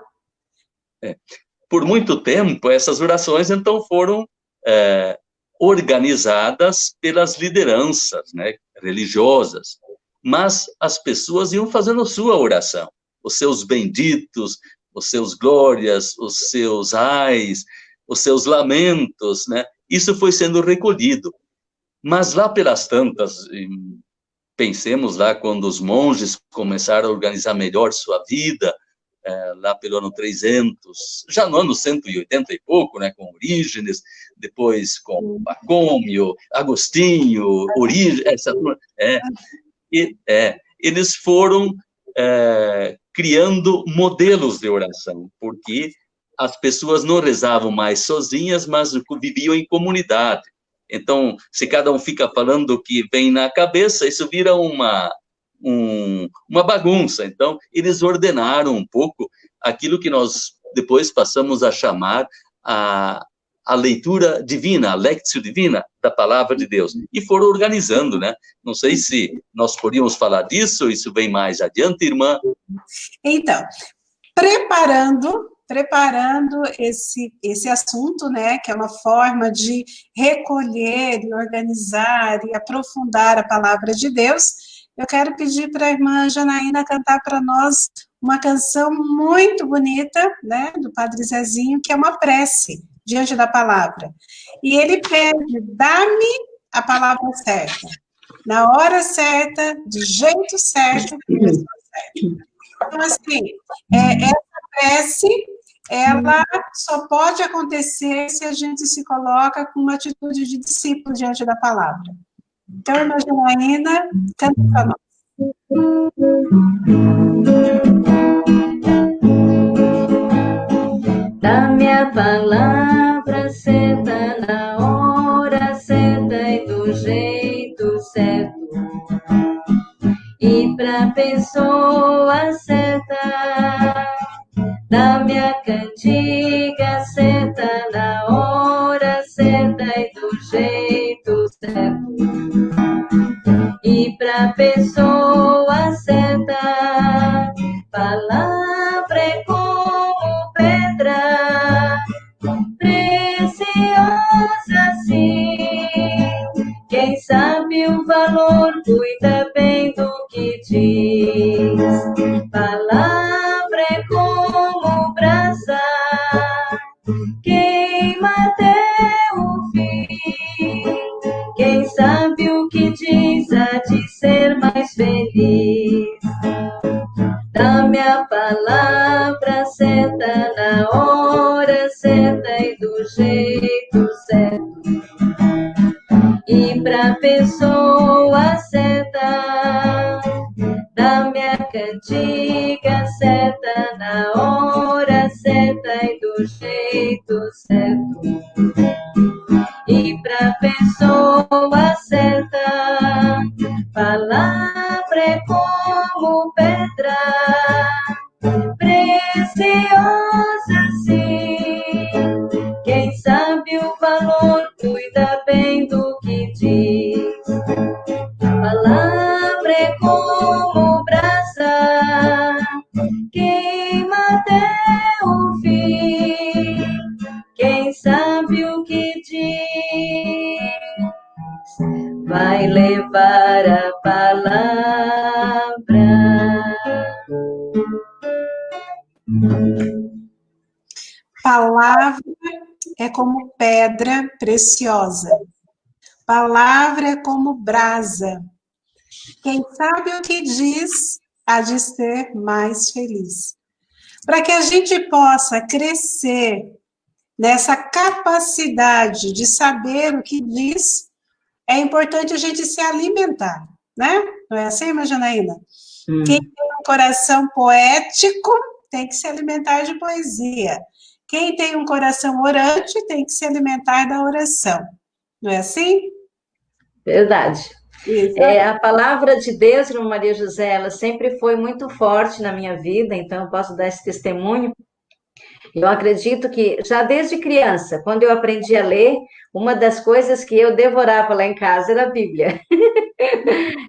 Por muito tempo, essas orações, então, foram organizadas pelas lideranças, né, religiosas, mas as pessoas iam fazendo sua oração, os seus benditos, os seus glórias, os seus ais, os seus lamentos, né? Isso foi sendo recolhido. Mas lá pelas tantas, pensemos lá quando os monges começaram a organizar melhor sua vida, lá pelo ano 300, já no ano 180 e pouco, né, com Orígenes, depois com Pacômio, Agostinho, Orígenes, eles foram criando modelos de oração, porque as pessoas não rezavam mais sozinhas, mas viviam em comunidade. Então, se cada um fica falando o que vem na cabeça, isso vira uma bagunça. Então, eles ordenaram um pouco aquilo que nós depois passamos a chamar a leitura divina, a lectio divina da palavra de Deus, e foram organizando, né? Não sei se nós podíamos falar disso, isso vem mais adiante, irmã. Então, preparando esse assunto, né, que é uma forma de recolher e organizar e aprofundar a palavra de Deus, eu quero pedir para a irmã Janaína cantar para nós uma canção muito bonita, né, do Padre Zezinho, que é uma prece diante da palavra. E ele pede, dá-me a palavra certa, na hora certa, do jeito certo, com a pessoa certa. Então, assim, essa prece, ela só pode acontecer se a gente se coloca com uma atitude de discípulo diante da palavra. Então, irmã Janaína, canta para nós. Dá-me a palavra certa, na hora certa e do jeito certo, e pra pessoa certa. Dá-me a cantiga certa, na hora certa e do jeito certo, e pra pessoa certa. Palavra é como pedra, preciosa sim. Quem sabe o valor cuida bem do que diz. Palavra é como brasa, queima até o fim. Quem sabe o que diz há de ser mais feliz. Dá-me a palavra certa, na hora certa e do jeito certo, e pra pessoa certa. Dá-me a cantiga certa, na hora certa e do jeito certo, e pra pessoa certa. Palavra é como pedra, preciosa sim. Quem sabe o valor cuida bem do que diz. Palavra é como brasa, queima até o fim. Quem sabe o que diz vai levar a palavra. Palavra é como pedra preciosa. Palavra é como brasa. Quem sabe o que diz há de ser mais feliz. Para que a gente possa crescer nessa capacidade de saber o que diz, é importante a gente se alimentar. né? Não é assim, irmã Janaína? Quem tem um coração poético tem que se alimentar de poesia. Quem tem um coração orante tem que se alimentar da oração. Não é assim? Verdade. Isso. A palavra de Deus, irmã Maria José, ela sempre foi muito forte na minha vida, então eu posso dar esse testemunho. Eu acredito que já desde criança, quando eu aprendi a ler, uma das coisas que eu devorava lá em casa era a Bíblia.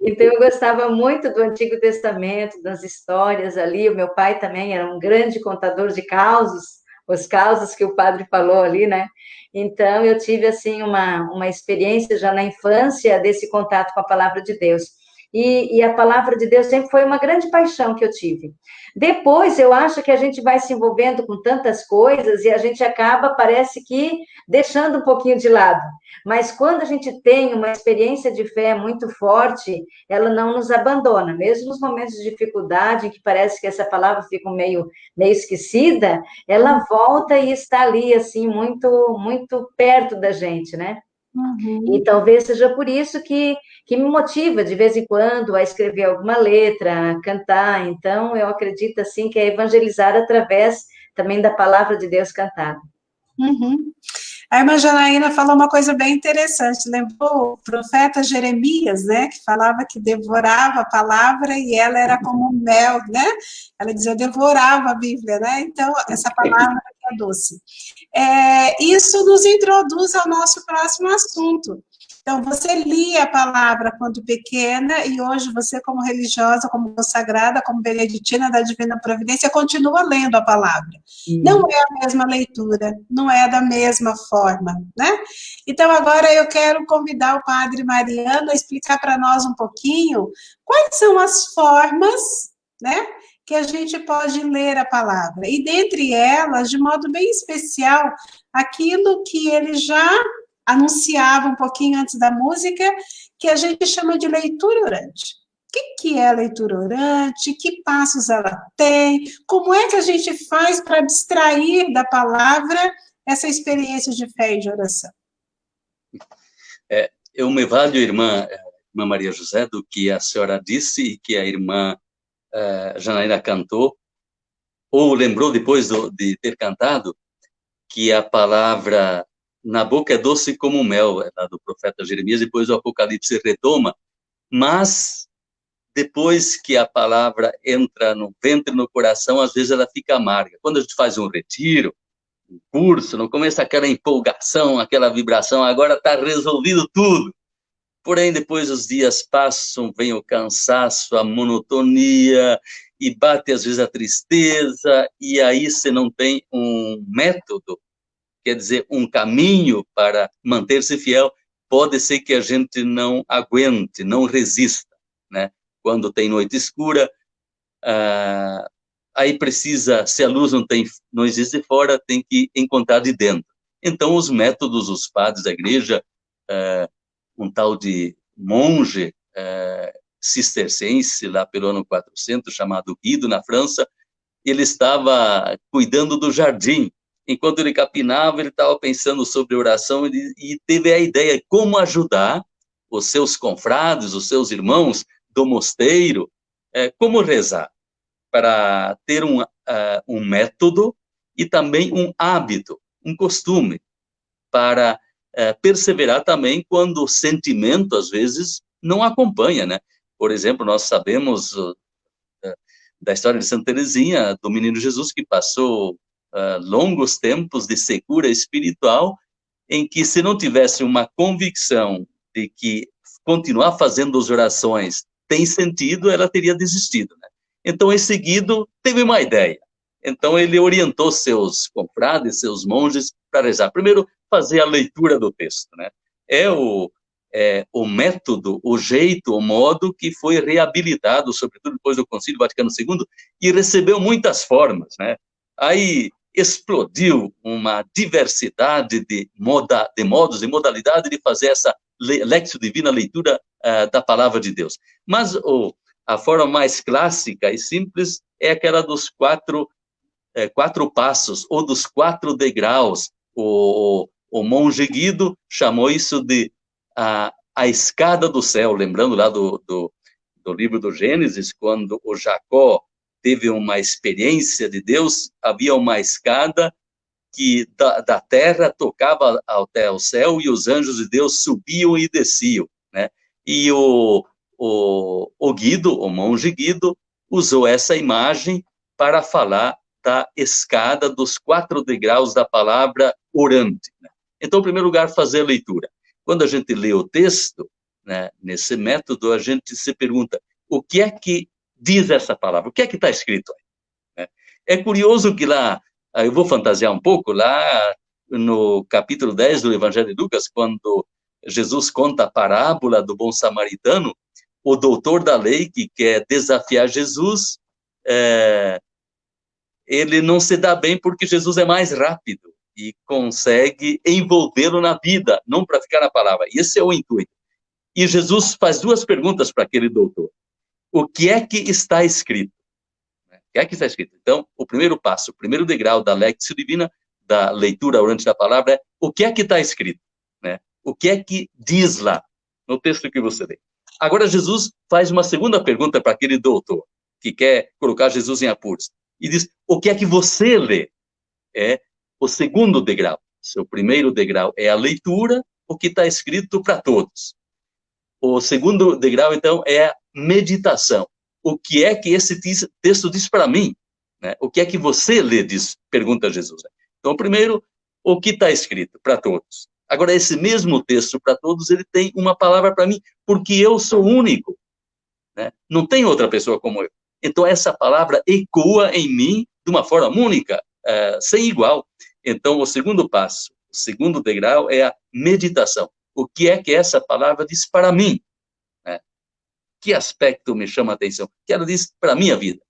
Então eu gostava muito do Antigo Testamento, das histórias ali. O meu pai também era um grande contador de causos, os causos que o padre falou ali, né? Então eu tive assim uma experiência já na infância desse contato com a palavra de Deus. E a palavra de Deus sempre foi uma grande paixão que eu tive. Depois, eu acho que a gente vai se envolvendo com tantas coisas e a gente acaba, parece que, deixando um pouquinho de lado. Mas quando a gente tem uma experiência de fé muito forte, ela não nos abandona. Mesmo nos momentos de dificuldade, em que parece que essa palavra fica meio esquecida, ela volta e está ali, assim, muito, muito perto da gente, né? E talvez seja por isso que me motiva de vez em quando a escrever alguma letra, a cantar. Então, eu acredito assim que é evangelizar através também da palavra de Deus cantada. Uhum. A irmã Janaína falou uma coisa bem interessante, lembrou o profeta Jeremias, né, que falava que devorava a palavra e ela era como mel, né, ela dizia, eu devorava a Bíblia, né, então essa palavra é doce. Isso nos introduz ao nosso próximo assunto. Então, você lia a palavra quando pequena e hoje você, como religiosa, como consagrada, como beneditina da Divina Providência, continua lendo a palavra. Não é a mesma leitura, não é da mesma forma, né? Então, agora eu quero convidar o Padre Mariano a explicar para nós um pouquinho quais são as formas, né, que a gente pode ler a palavra. E dentre elas, de modo bem especial, aquilo que ele já anunciava um pouquinho antes da música, que a gente chama de leitura orante. O que é a leitura orante? Que passos ela tem? Como é que a gente faz para abstrair da palavra essa experiência de fé e de oração? Eu me valho, irmã Maria José, do que a senhora disse e que a irmã Janaína cantou, ou lembrou depois de ter cantado, que a palavra na boca é doce como mel, do profeta Jeremias, depois o Apocalipse retoma, mas depois que a palavra entra no ventre, no coração, às vezes ela fica amarga. Quando a gente faz um retiro, um curso, não começa aquela empolgação, aquela vibração, agora está resolvido tudo. Porém, depois os dias passam, vem o cansaço, a monotonia, e bate às vezes a tristeza, e aí você não tem um método, quer dizer, um caminho para manter-se fiel, pode ser que a gente não aguente, não resista, né? Quando tem noite escura, aí precisa, se a luz não existe fora, tem que encontrar de dentro. Então, os métodos, os padres da igreja, um tal de monge cisterciense, lá pelo ano 400, chamado Guido, na França, ele estava cuidando do jardim. Enquanto ele capinava, ele estava pensando sobre oração e teve a ideia de como ajudar os seus confrades, os seus irmãos do mosteiro, como rezar, para ter um método e também um hábito, um costume, para perseverar também quando o sentimento, às vezes, não acompanha, né? Por exemplo, nós sabemos da história de Santa Teresinha, do Menino Jesus, que passou longos tempos de secura espiritual, em que se não tivesse uma convicção de que continuar fazendo as orações tem sentido, ela teria desistido, né? Então, em seguida, teve uma ideia. Então, ele orientou seus confrades, seus monges, para rezar. Primeiro, fazer a leitura do texto, né? O método, o jeito, o modo que foi reabilitado, sobretudo depois do Concílio Vaticano II, e recebeu muitas formas, né? Aí explodiu uma diversidade de modos e modalidade de fazer essa Lectio Divina, leitura da Palavra de Deus. Mas a forma mais clássica e simples é aquela dos quatro passos, ou dos 4 degraus. O monge Guido chamou isso de a escada do céu, lembrando lá do livro do Gênesis, quando o Jacó teve uma experiência de Deus, havia uma escada que da terra tocava até o céu e os anjos de Deus subiam e desciam, né? E o Guido, o monge Guido, usou essa imagem para falar da escada dos 4 degraus da palavra orante, né? Então, em primeiro lugar, fazer a leitura. Quando a gente lê o texto, né, nesse método, a gente se pergunta, o que é que diz essa palavra? O que é que está escrito aí? Né? É curioso que lá, eu vou fantasiar um pouco, lá no capítulo 10 do Evangelho de Lucas, quando Jesus conta a parábola do bom samaritano, o doutor da lei, que quer desafiar Jesus, ele não se dá bem porque Jesus é mais rápido e consegue envolvê-lo na vida, não para ficar na palavra. Esse é o intuito. E Jesus faz 2 perguntas para aquele doutor. O que é que está escrito? O que é que está escrito? Então, o primeiro passo, o primeiro degrau da Lectio Divina, da leitura orante da palavra, é o que é que está escrito? Né? O que é que diz lá, no texto que você lê? Agora, Jesus faz uma segunda pergunta para aquele doutor, que quer colocar Jesus em apuros, e diz, o que é que você lê? É o segundo degrau. Seu primeiro degrau é a leitura, o que está escrito para todos. O segundo degrau, então, é a meditação. O que é que esse texto diz para mim? Né? O que é que você lê, diz, pergunta Jesus. Então, primeiro, o que está escrito para todos. Agora, esse mesmo texto para todos, ele tem uma palavra para mim, porque eu sou único. Né? Não tem outra pessoa como eu. Então, essa palavra ecoa em mim de uma forma única, sem igual. Então, o segundo passo, o segundo degrau é a meditação. O que é que essa palavra diz para mim? Né? Que aspecto me chama a atenção? O que ela diz para a minha vida?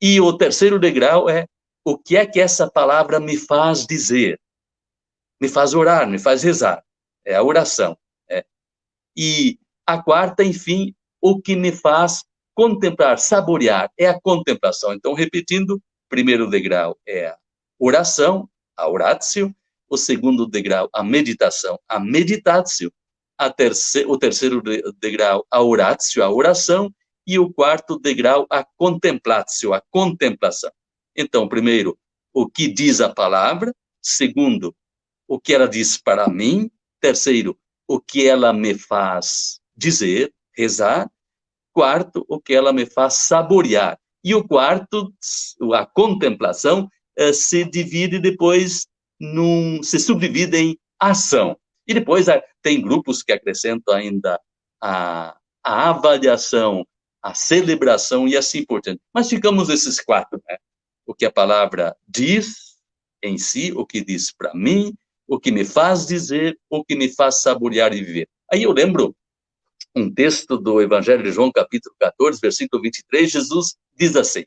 E o terceiro degrau é o que é que essa palavra me faz dizer? Me faz orar, me faz rezar. É a oração. E a quarta, enfim, o que me faz contemplar, saborear, é a contemplação. Então, repetindo, primeiro degrau é a oração, a oratio, o segundo degrau, a meditação, a meditatio, o terceiro degrau, a oratio, a oração, e o quarto degrau, a contemplatio, a contemplação. Então, primeiro, o que diz a palavra, segundo, o que ela diz para mim, terceiro, o que ela me faz dizer, rezar, quarto, o que ela me faz saborear. E o quarto, a contemplação, se divide depois, se subdivide em ação. E depois tem grupos que acrescentam ainda a avaliação, a celebração e assim por diante. Mas ficamos esses 4, né? O que a palavra diz em si, o que diz para mim, o que me faz dizer, o que me faz saborear e viver. Aí eu lembro um texto do Evangelho de João, capítulo 14, versículo 23, Jesus diz assim,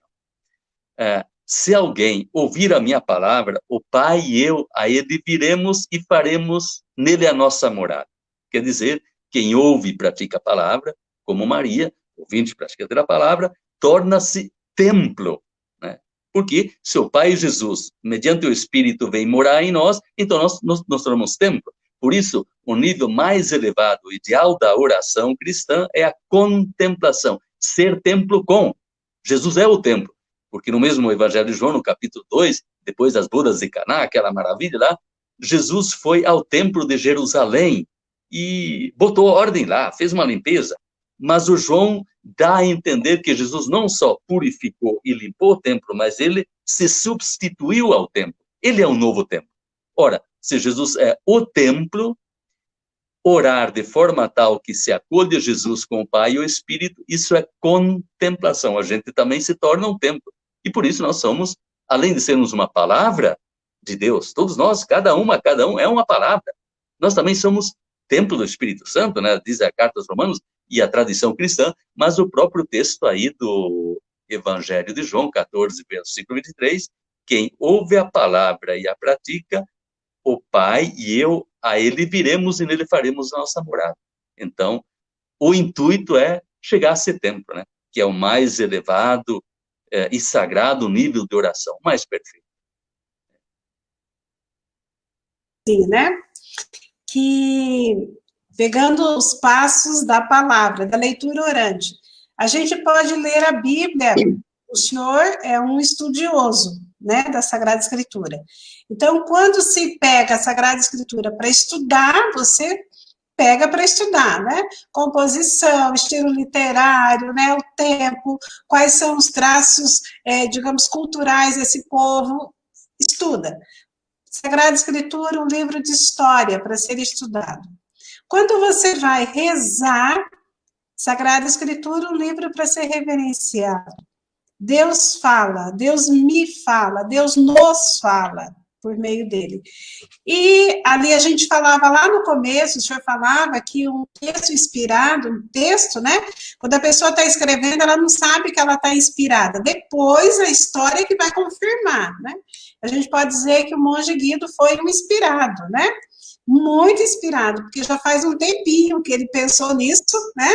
se alguém ouvir a minha palavra, o Pai e eu a ele viremos e faremos nele a nossa morada. Quer dizer, quem ouve e pratica a palavra, como Maria, ouvinte e praticante da palavra, torna-se templo. Né? Porque se o Pai Jesus, mediante o Espírito, vem morar em nós, então nós tornamos templo. Por isso, o nível mais elevado, o ideal da oração cristã é a contemplação, ser templo com. Jesus é o templo, porque no mesmo Evangelho de João, no capítulo 2, depois das bodas de Caná, aquela maravilha lá, Jesus foi ao templo de Jerusalém e botou ordem lá, fez uma limpeza. Mas o João dá a entender que Jesus não só purificou e limpou o templo, mas ele se substituiu ao templo. Ele é o novo templo. Ora, se Jesus é o templo, orar de forma tal que se acolhe Jesus com o Pai e o Espírito, isso é contemplação. A gente também se torna um templo. E por isso nós somos, além de sermos uma palavra de Deus, todos nós, cada um é uma palavra. Nós também somos templo do Espírito Santo, né? Diz a carta aos Romanos e a tradição cristã, mas o próprio texto aí do Evangelho de João, 14, versículo 23, quem ouve a palavra e a pratica, o Pai e eu, a ele viremos e nele faremos a nossa morada. Então, o intuito é chegar a ser templo, né? Que é o mais elevado e sagrado nível de oração, mais perfeito. Sim, né? Que pegando os passos da palavra, da leitura orante. A gente pode ler a Bíblia, o senhor é um estudioso, né, da Sagrada Escritura. Então, quando se pega a Sagrada Escritura para estudar, você pega para estudar, né? Composição, estilo literário, né? O tempo, quais são os traços, digamos, culturais desse povo, estuda. Sagrada Escritura, um livro de história para ser estudado. Quando você vai rezar, Sagrada Escritura, um livro para ser reverenciado. Deus fala, Deus me fala, Deus nos fala por meio dele. E ali a gente falava lá no começo, o senhor falava que um texto inspirado, um texto, né? Quando a pessoa está escrevendo, ela não sabe que ela está inspirada. Depois a história é que vai confirmar, né? A gente pode dizer que o monge Guido foi um inspirado, né? Muito inspirado, porque já faz um tempinho que ele pensou nisso, né?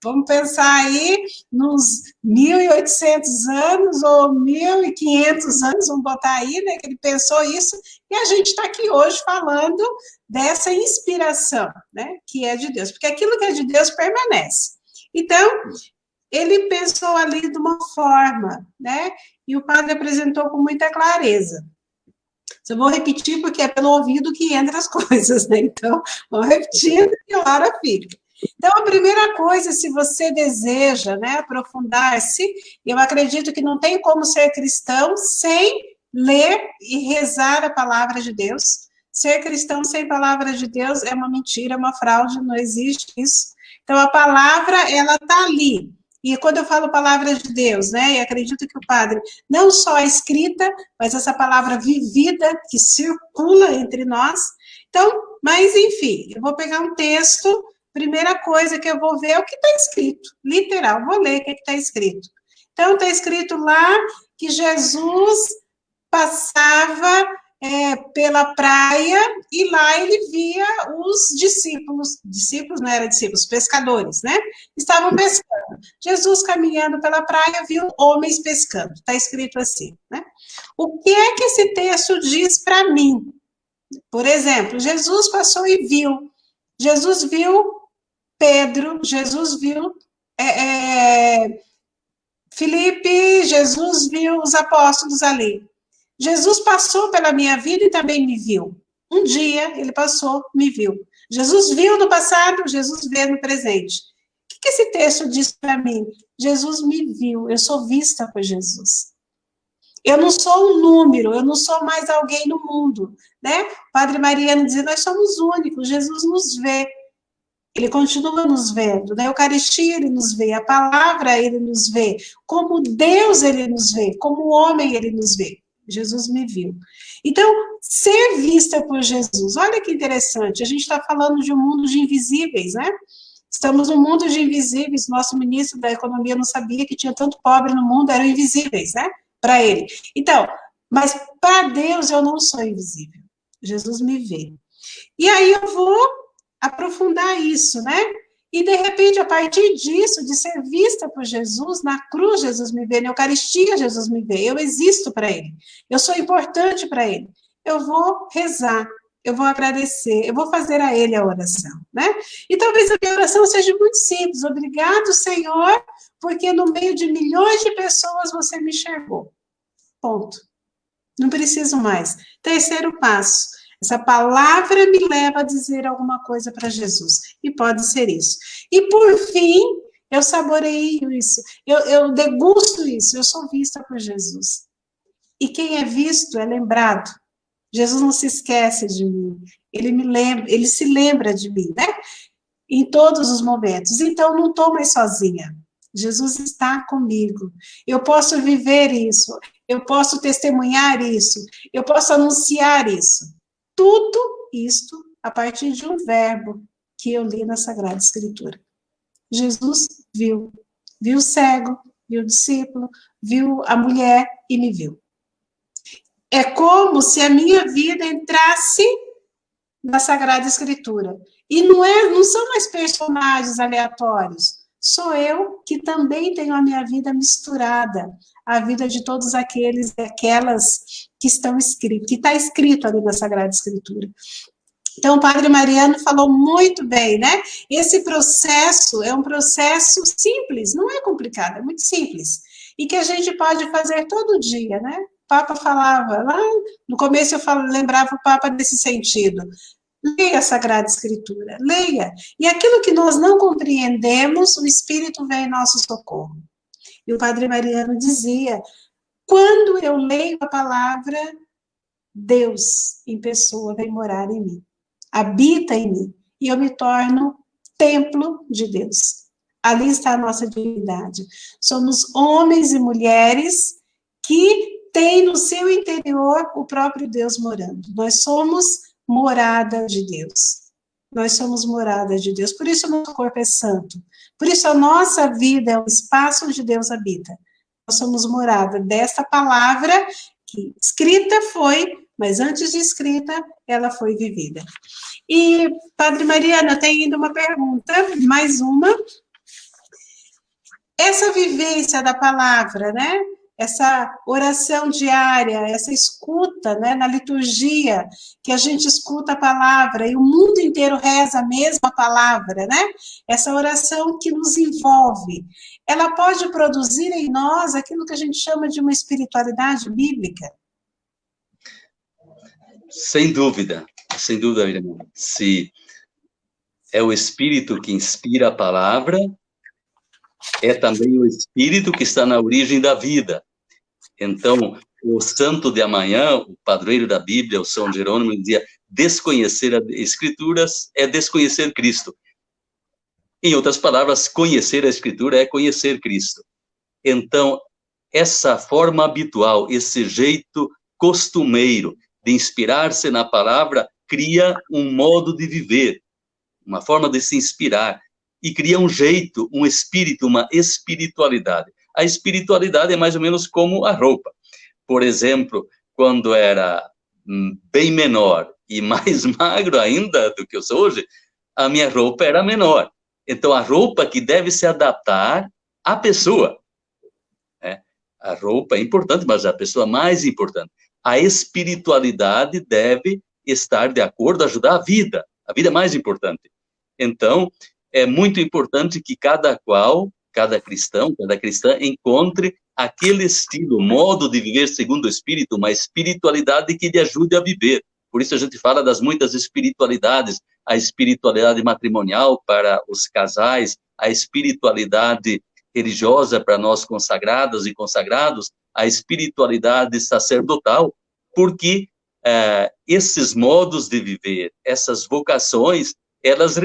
Vamos pensar aí nos 1.800 anos ou 1.500 anos, vamos botar aí, né? Que ele pensou isso, e a gente está aqui hoje falando dessa inspiração, né? Que é de Deus, porque aquilo que é de Deus permanece. Então, ele pensou ali de uma forma, né? E o padre apresentou com muita clareza. Eu vou repetir porque é pelo ouvido que entra as coisas, né? Então, vou repetindo e a hora fica. Então, a primeira coisa, se você deseja, né, aprofundar-se, eu acredito que não tem como ser cristão sem ler e rezar a palavra de Deus. Ser cristão sem palavra de Deus é uma mentira, é uma fraude, não existe isso. Então, a palavra, ela está ali. E quando eu falo palavra de Deus, né, e acredito que o padre, não só a escrita, mas essa palavra vivida que circula entre nós. Então, mas enfim, eu vou pegar um texto, primeira coisa que eu vou ver é o que está escrito, literal, vou ler o que está escrito. Então, está escrito lá que Jesus passava pela praia, e lá ele via os discípulos não eram discípulos, pescadores, né? Estavam pescando. Jesus caminhando pela praia, viu homens pescando. Está escrito assim, né? O que é que esse texto diz para mim? Por exemplo, Jesus passou e viu. Jesus viu Pedro, Jesus viu Filipe, Jesus viu os apóstolos ali. Jesus passou pela minha vida e também me viu. Um dia ele passou, me viu. Jesus viu no passado, Jesus vê no presente. O que esse texto diz para mim? Jesus me viu, eu sou vista por Jesus. Eu não sou um número, eu não sou mais alguém no mundo, né? Padre Mariano dizia, nós somos únicos, Jesus nos vê. Ele continua nos vendo, na Eucaristia ele nos vê, a palavra ele nos vê, como Deus ele nos vê, como homem ele nos vê. Jesus me viu. Então, ser vista por Jesus, olha que interessante, a gente está falando de um mundo de invisíveis, né? Estamos num mundo de invisíveis, nosso ministro da Economia não sabia que tinha tanto pobre no mundo, eram invisíveis, né? Para ele. Então, mas para Deus eu não sou invisível, Jesus me vê. E aí eu vou aprofundar isso, né? E, de repente, a partir disso, de ser vista por Jesus, na cruz Jesus me vê, na Eucaristia Jesus me vê, eu existo para Ele, eu sou importante para Ele, eu vou rezar, eu vou agradecer, eu vou fazer a Ele a oração, né? E talvez a minha oração seja muito simples, obrigado, Senhor, porque no meio de milhões de pessoas você me enxergou. Ponto. Não preciso mais. Terceiro passo. Essa palavra me leva a dizer alguma coisa para Jesus. E pode ser isso. E, por fim, eu saboreio isso. Eu degusto isso. Eu sou vista por Jesus. E quem é visto é lembrado. Jesus não se esquece de mim. Ele me lembra, ele se lembra de mim, né? Em todos os momentos. Então, não estou mais sozinha. Jesus está comigo. Eu posso viver isso. Eu posso testemunhar isso. Eu posso anunciar isso. Tudo isto a partir de um verbo que eu li na Sagrada Escritura. Jesus viu o cego, viu o discípulo, viu a mulher e me viu. É como se a minha vida entrasse na Sagrada Escritura. E não são mais personagens aleatórios. Sou eu que também tenho a minha vida misturada, a vida de todos aqueles e aquelas que estão escritos, que está escrito ali na Sagrada Escritura. Então, o Padre Mariano falou muito bem, né? Esse processo é um processo simples, não é complicado, é muito simples. E que a gente pode fazer todo dia, né? O Papa falava, lá no começo lembrava o Papa nesse sentido. Leia a Sagrada Escritura, leia. E aquilo que nós não compreendemos, o Espírito vem em nosso socorro. E o Padre Mariano dizia, quando eu leio a palavra, Deus em pessoa vem morar em mim, habita em mim, e eu me torno templo de Deus. Ali está a nossa divindade. Somos homens e mulheres que têm no seu interior o próprio Deus morando. Nós somos morada de Deus. Nós somos morada de Deus. Por isso o nosso corpo é santo. Por isso a nossa vida é um espaço onde Deus habita. Nós somos morada desta palavra que escrita foi, mas antes de escrita, ela foi vivida. E, Padre Mariano, eu tenho ainda uma pergunta, mais uma. Essa vivência da palavra, né? Essa oração diária, essa escuta, né, na liturgia, que a gente escuta a palavra e o mundo inteiro reza a mesma palavra, né? Essa oração que nos envolve, ela pode produzir em nós aquilo que a gente chama de uma espiritualidade bíblica? Sem dúvida, irmão. Se é o Espírito que inspira a palavra, é também o Espírito que está na origem da vida. Então, o santo de amanhã, o padroeiro da Bíblia, o São Jerônimo, dizia, desconhecer as Escrituras é desconhecer Cristo. Em outras palavras, conhecer a Escritura é conhecer Cristo. Então, essa forma habitual, esse jeito costumeiro de inspirar-se na palavra, cria um modo de viver, uma forma de se inspirar, e cria um jeito, um espírito, uma espiritualidade. A espiritualidade é mais ou menos como a roupa. Por exemplo, quando era bem menor e mais magro ainda do que eu sou hoje, a minha roupa era menor. Então, a roupa que deve se adaptar à pessoa. Né? A roupa é importante, mas a pessoa mais importante. A espiritualidade deve estar de acordo, ajudar a vida. A vida é mais importante. Então, é muito importante que cada cristão, cada cristã, encontre aquele estilo, modo de viver segundo o Espírito, uma espiritualidade que lhe ajude a viver. Por isso a gente fala das muitas espiritualidades, a espiritualidade matrimonial para os casais, a espiritualidade religiosa para nós consagradas e consagrados, a espiritualidade sacerdotal, porque esses modos de viver, essas vocações, elas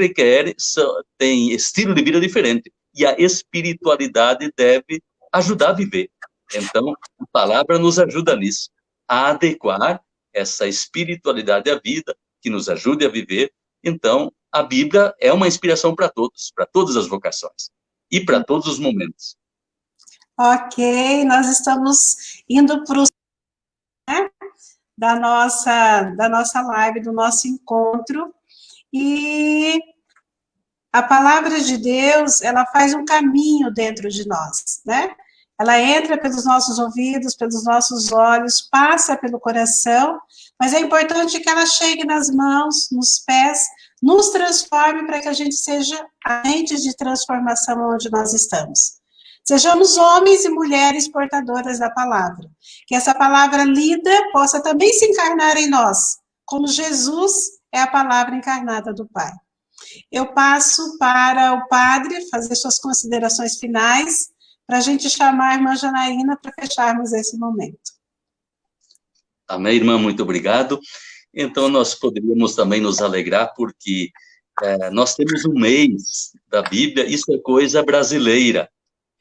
têm estilo de vida diferente, e a espiritualidade deve ajudar a viver. Então, a palavra nos ajuda nisso, a adequar essa espiritualidade à vida, que nos ajude a viver. Então, a Bíblia é uma inspiração para todos, para todas as vocações, e para todos os momentos. Ok, nós estamos indo para o né, da nossa live, do nosso encontro, e a palavra de Deus, ela faz um caminho dentro de nós, né? Ela entra pelos nossos ouvidos, pelos nossos olhos, passa pelo coração, mas é importante que ela chegue nas mãos, nos pés, nos transforme para que a gente seja agentes de transformação onde nós estamos. Sejamos homens e mulheres portadoras da palavra. Que essa palavra lida possa também se encarnar em nós, como Jesus é a palavra encarnada do Pai. Eu passo para o padre fazer suas considerações finais, para a gente chamar a irmã Janaína para fecharmos esse momento. Amém, irmã, muito obrigado. Então, nós poderíamos também nos alegrar, porque nós temos um mês da Bíblia, isso é coisa brasileira,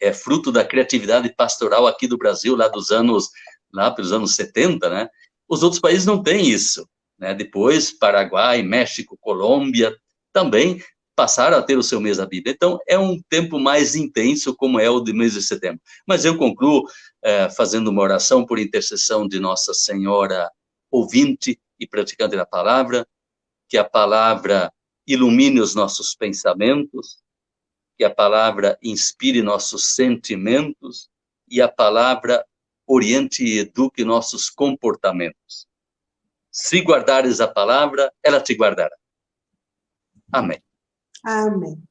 é fruto da criatividade pastoral aqui do Brasil, lá pelos anos 70, né? Os outros países não têm isso, né? Depois, Paraguai, México, Colômbia, também passaram a ter o seu mês da Bíblia. Então, é um tempo mais intenso, como é o de mês de setembro. Mas eu concluo fazendo uma oração por intercessão de Nossa Senhora ouvinte e praticante da palavra, que a palavra ilumine os nossos pensamentos, que a palavra inspire nossos sentimentos e a palavra oriente e eduque nossos comportamentos. Se guardares a palavra, ela te guardará. Amém. Amém.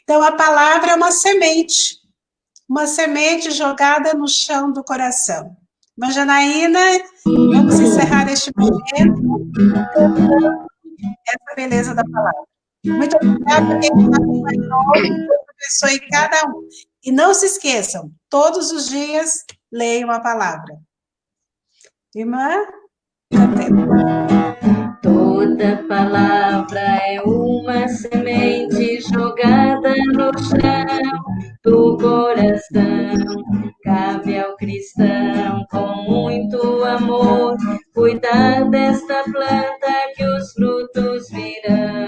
Então, a palavra é uma semente jogada no chão do coração. Irmã Janaína, vamos encerrar este momento cantando essa beleza da palavra. Muito obrigada a quem nos acompanhou, Deus abençoe cada um. E não se esqueçam, todos os dias leiam a palavra. Irmã, cantemos. Toda palavra é uma semente jogada no chão do coração. Cabe ao cristão com muito amor cuidar desta planta que os frutos virão.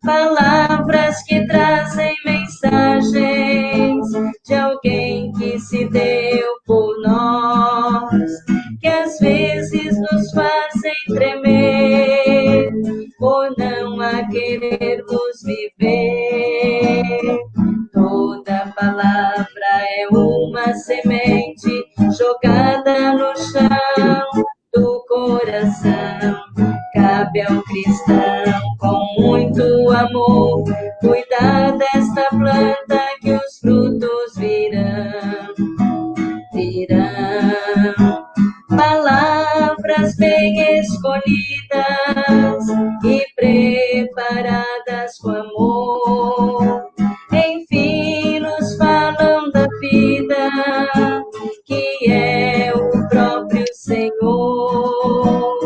Palavras que trazem mensagens de alguém que se deu por nós, que às vezes nos fazem tremer por não a querermos viver. Toda palavra é uma semente jogada no chão do coração. Cabe ao cristão com muito amor cuidar desta planta que os frutos virão. Palavras bem escolhidas e preparadas com amor, enfim nos falam da vida que é o próprio Senhor.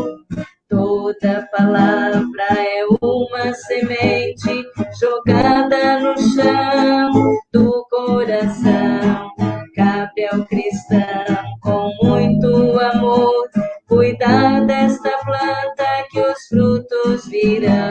Toda palavra é uma semente jogada no chão do coração. Cabe ao cristão com muito amor cuidar desta planta que os frutos virão.